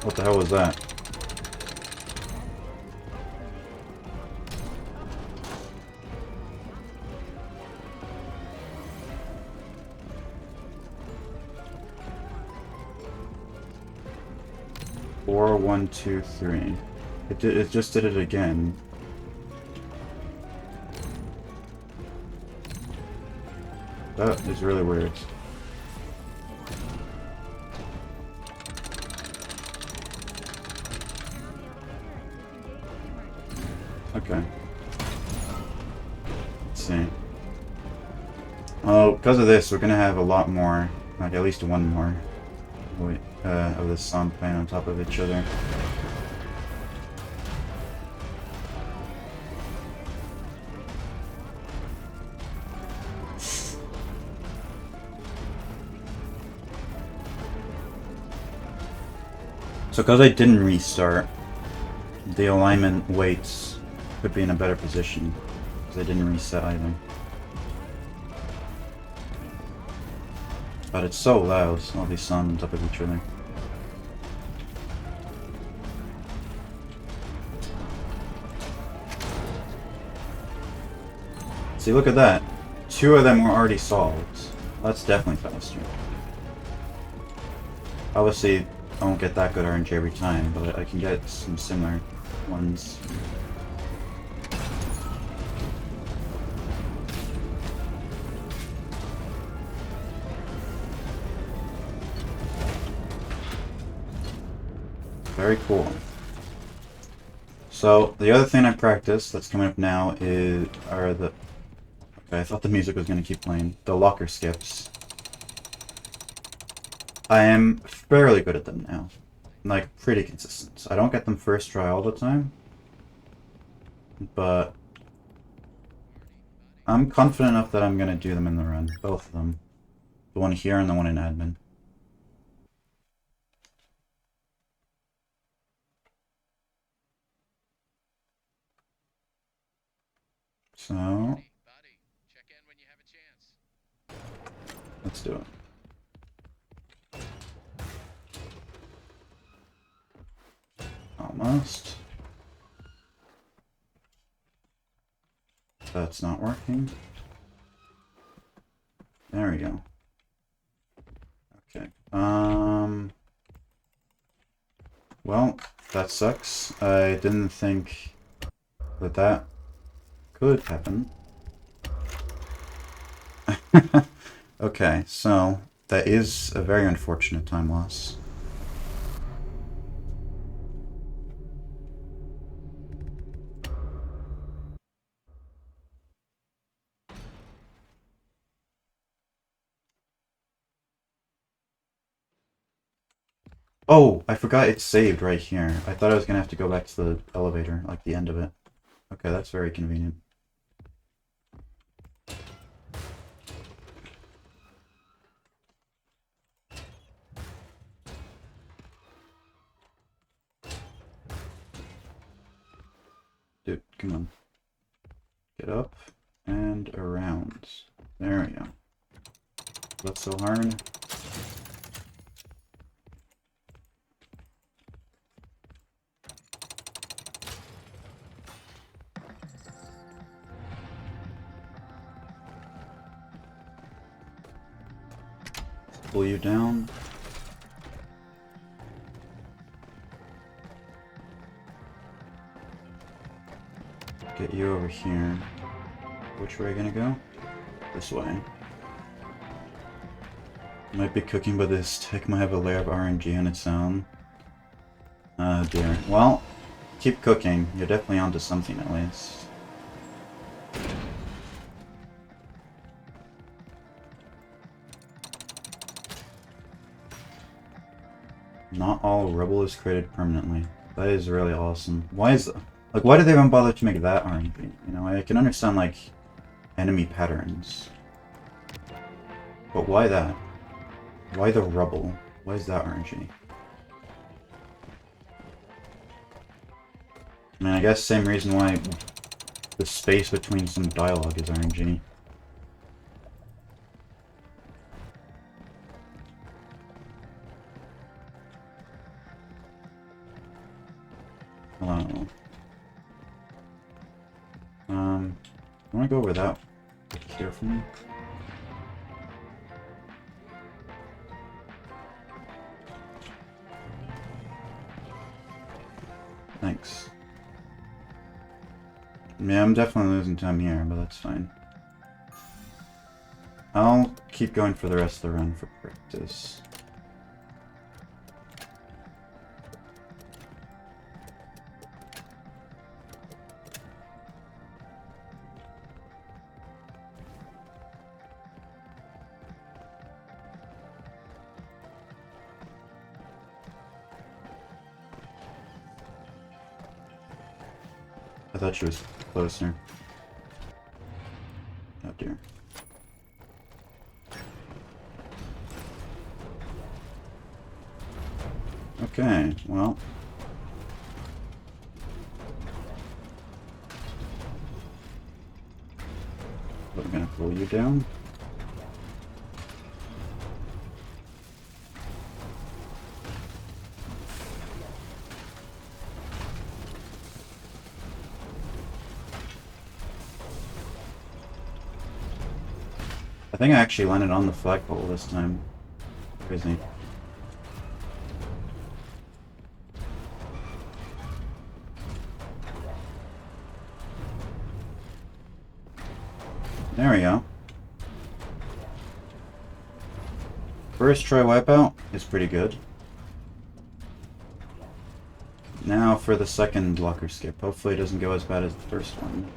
What the hell was that? Four, 1, 2, 3. It just did it again. That is really weird. Okay. Let's see. Oh, because of this, we're gonna have a lot more, like at least one more, of this song playing on top of each other. So because I didn't restart, the alignment weights could be in a better position, because I didn't reset either. But it's so loud, all these songs on top of each other. See, look at that. 2 of them were already solved. That's definitely faster. Obviously, I won't get that good RNG every time, but I can get some similar ones. Very cool. So, the other thing I practiced that's coming up now are the... Okay, I thought the music was going to keep playing. The locker skips. I am fairly good at them now. Like, pretty consistent. I don't get them first try all the time. But I'm confident enough that I'm going to do them in the run. Both of them. The one here and the one in admin. So... let's do it. Almost. That's not working. There we go. Okay. Well, that sucks. I didn't think that that could happen. Okay, so that is a very unfortunate time loss. Oh, I forgot it's saved right here. I thought I was gonna have to go back to the elevator, like the end of it. Okay, that's very convenient. Dude, come on. Get up and around. There we go. That's so hard. Pull you down. Get you over here. Which way are you gonna go? This way. Might be cooking, but this tech might have a layer of RNG on its own. Oh dear. Well, keep cooking. You're definitely onto something at least. Not all rubble is created permanently. That is really awesome. Why is like why did they even bother to make that RNG? You know, I can understand like enemy patterns. But why that? Why the rubble? Why is that RNG? I mean, I guess same reason why the space between some dialogue is RNG. Hello. I wanna go over that here for me. Thanks. Yeah, I'm definitely losing time here, but that's fine. I'll keep going for the rest of the run for practice. I thought she was closer. Oh dear. Okay, well. We're gonna pull you down. I think I actually landed on the flagpole this time. Crazy. There we go. First try wipeout is pretty good. Now for the second blocker skip. Hopefully it doesn't go as bad as the first one.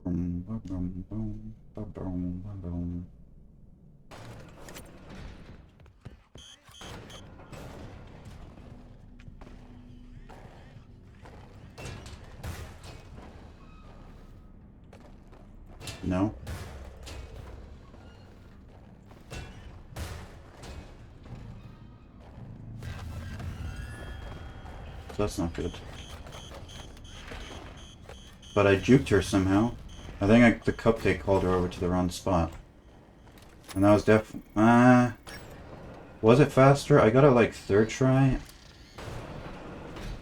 Boom, boom, boom, boom, boom, boom, boom, boom. No? So that's not good. But I juked her somehow. I think the cupcake called her over to the wrong spot. And that was was it faster? I got it like third try.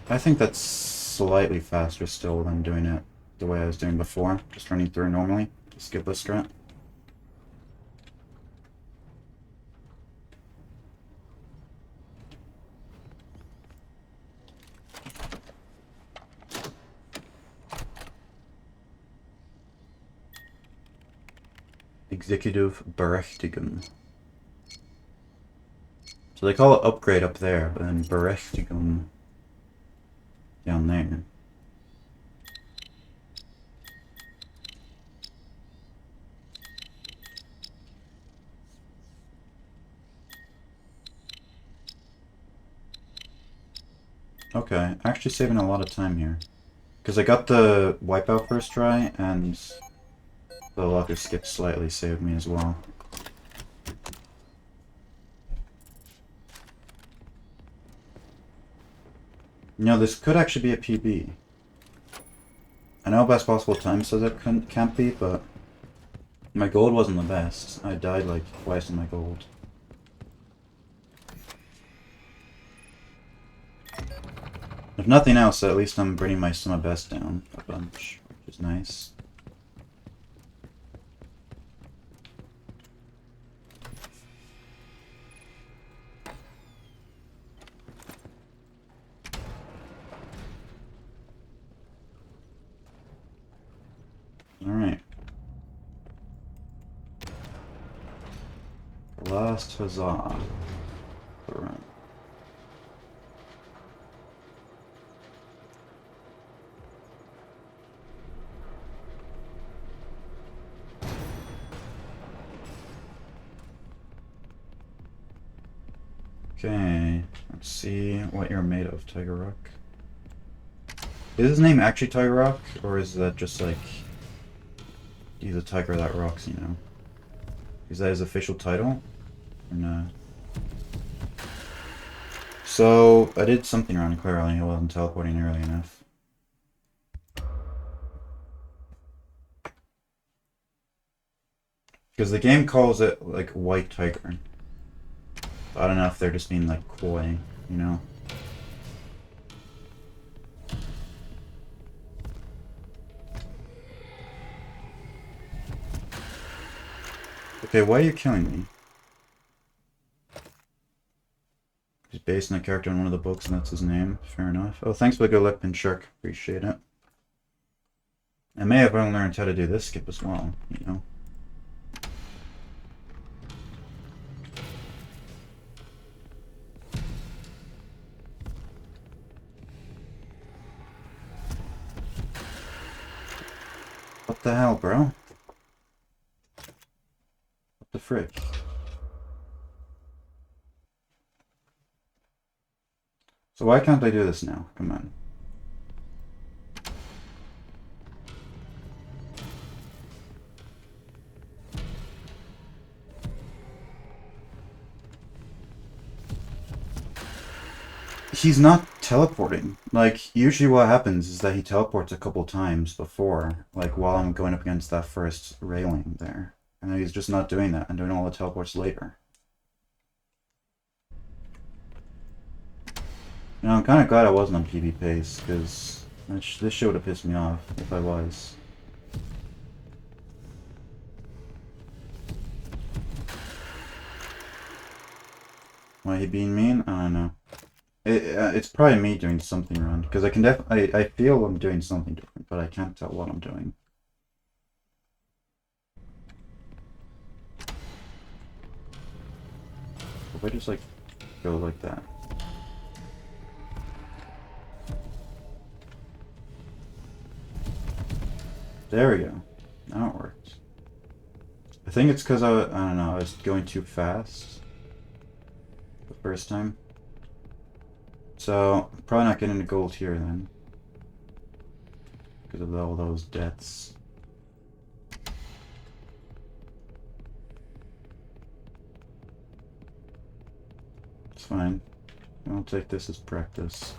I think that's slightly faster still than doing it the way I was doing before. Just running through normally. Skip this strat. Executive Berechtigung. So they call it upgrade up there, but then Berechtigung down there. Okay, actually saving a lot of time here. Because I got the wipeout first try, and the locker skip slightly saved me as well. You know, this could actually be a PB. I know best possible time says it can't be, but my gold wasn't the best. I died like twice in my gold. If nothing else, at least I'm bringing my summer best down a bunch, which is nice. Alright. Last huzzah. The run. Okay, let's see what you're made of, Tiger Rock. Is his name actually Tiger Rock, or is that just like he's a tiger that rocks, you know? Is that his official title? Or no? So, I did something wrong clearly, I wasn't teleporting early enough. Because the game calls it like White Tiger. I don't know if they're just being like coy, you know? Okay, why are you killing me? He's based on a character in one of the books and that's his name. Fair enough. Oh, thanks for the good luck, Pin Shark. Appreciate it. I may have learned how to do this skip as well, you know? What the hell, bro? What the frick? So why can't I do this now? Come on. He's not teleporting. Like, usually what happens is that he teleports a couple times before, like, while I'm going up against that first railing there. And he's just not doing that and doing all the teleports later. You know, I'm kind of glad I wasn't on PB pace, because this shit would have pissed me off if I was. Why he being mean? I don't know. It's probably me doing something wrong, because I can I feel I'm doing something different, but I can't tell what I'm doing. If I just like go like that. There we go. Now it works. I think it's because I don't know, I was going too fast the first time. So, probably not getting the gold here then. Because of all those deaths. It's fine. I'll take this as practice.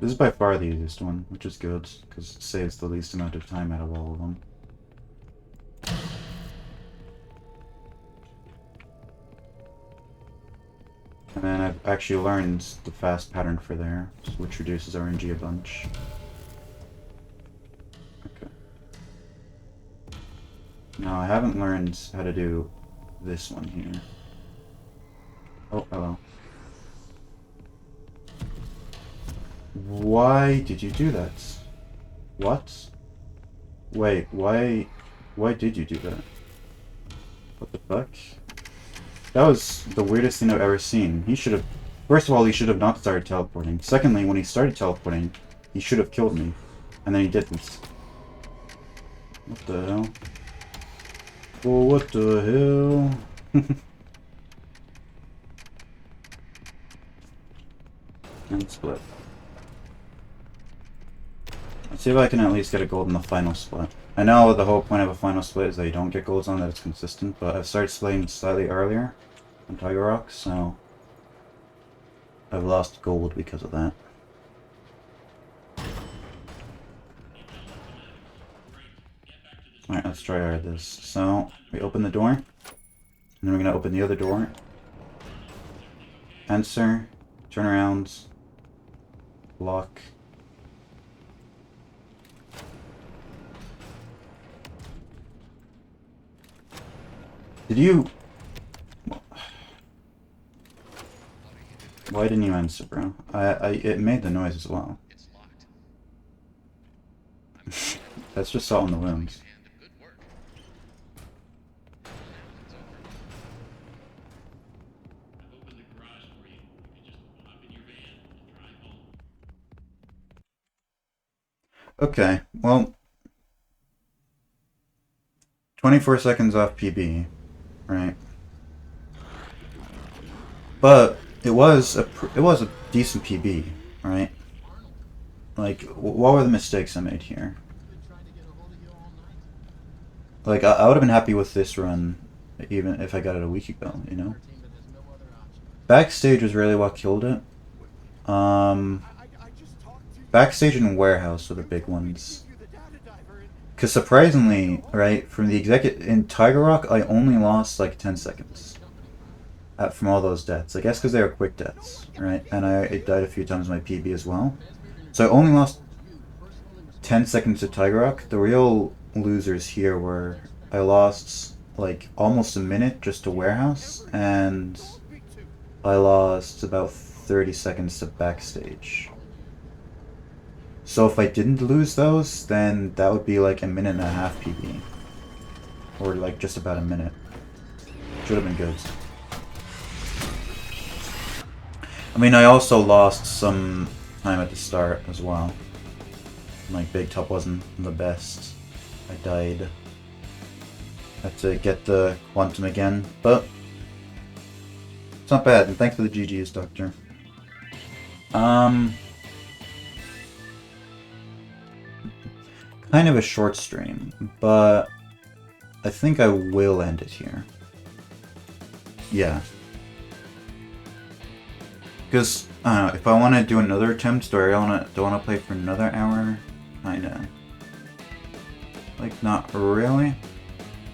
This is by far the easiest one, which is good, because it saves the least amount of time out of all of them. And then I've actually learned the fast pattern for there, which reduces RNG a bunch. Okay. Now I haven't learned how to do this one here. Oh, hello. Why did you do that? What? Wait, why did you do that? What the fuck? That was the weirdest thing I've ever seen. He should have... First of all, he should have not started teleporting. Secondly, when he started teleporting, he should have killed me. And then he didn't. What the hell? Oh, what the hell? And split. Let's see if I can at least get a gold in the final split. I know the whole point of a final split is that you don't get golds on that it's consistent, but I've started splitting slightly earlier on Tiger Rock, so I've lost gold because of that. Alright, let's try hard this. So, we open the door. And then we're gonna open the other door. Answer. Turn around. Lock. Did you... Why didn't you answer, bro? It made the noise as well. It's locked. That's just salt in the wounds. Good work. I've opened the garage for you. You can just hop in your van and drive home. Okay, well... 24 seconds off PB, right? But it was a decent PB, right? Like, what were the mistakes I made here? Like, I would have been happy with this run, even if I got it a week ago, you know? Backstage was really what killed it. Backstage and warehouse were the big ones. Because surprisingly, right, from the in Tiger Rock, I only lost like 10 seconds from all those deaths. I guess because they were quick deaths, right? And I died a few times in my PB as well. So I only lost 10 seconds to Tiger Rock. The real losers here were I lost like almost a minute just to warehouse, and I lost about 30 seconds to backstage. So if I didn't lose those, then that would be like a minute and a half PB. Or like just about a minute. Should have been good. I mean, I also lost some time at the start as well. Like, Big Top wasn't the best. I died. Had to get the Quantum again, but it's not bad, and thanks for the GG's, Doctor. Kind of a short stream, but I think I will end it here. Yeah. Because, I don't know, if I want to do another attempt, do I want to play for another hour? Kinda. Like, not really.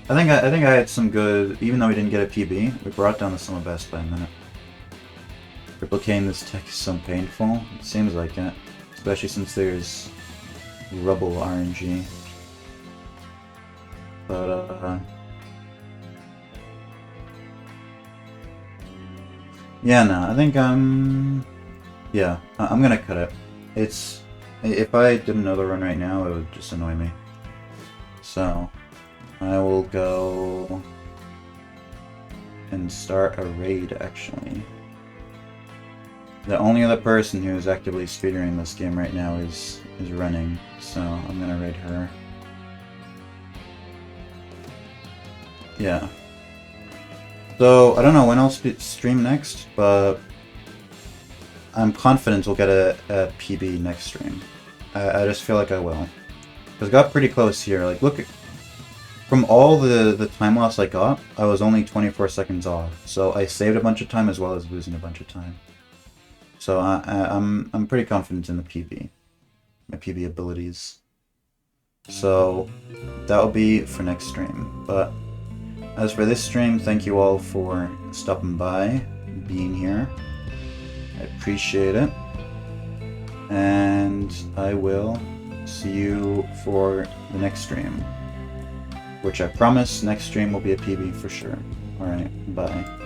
I think I had some good, even though we didn't get a PB, we brought down the sum of best by a minute. Replicating this tech is so painful. It seems like it. Especially since there's rubble RNG. But, yeah, no, I think yeah, I'm gonna cut it. It's... If I did another run right now, it would just annoy me. So, I will go and start a raid, actually. The only other person who is actively speedrunning this game right now is running, so I'm gonna raid her. Yeah. So, I don't know when I'll stream next, but I'm confident we'll get a PB next stream. I just feel like I will. Because I got pretty close here. Like, look, from all the time loss I got, I was only 24 seconds off. So I saved a bunch of time as well as losing a bunch of time. So I'm pretty confident in the PB. My PB abilities. So that will be for next stream. But as for this stream, thank you all for stopping by, being here. I appreciate it. And I will see you for the next stream. Which I promise next stream will be a PB for sure. Alright, bye.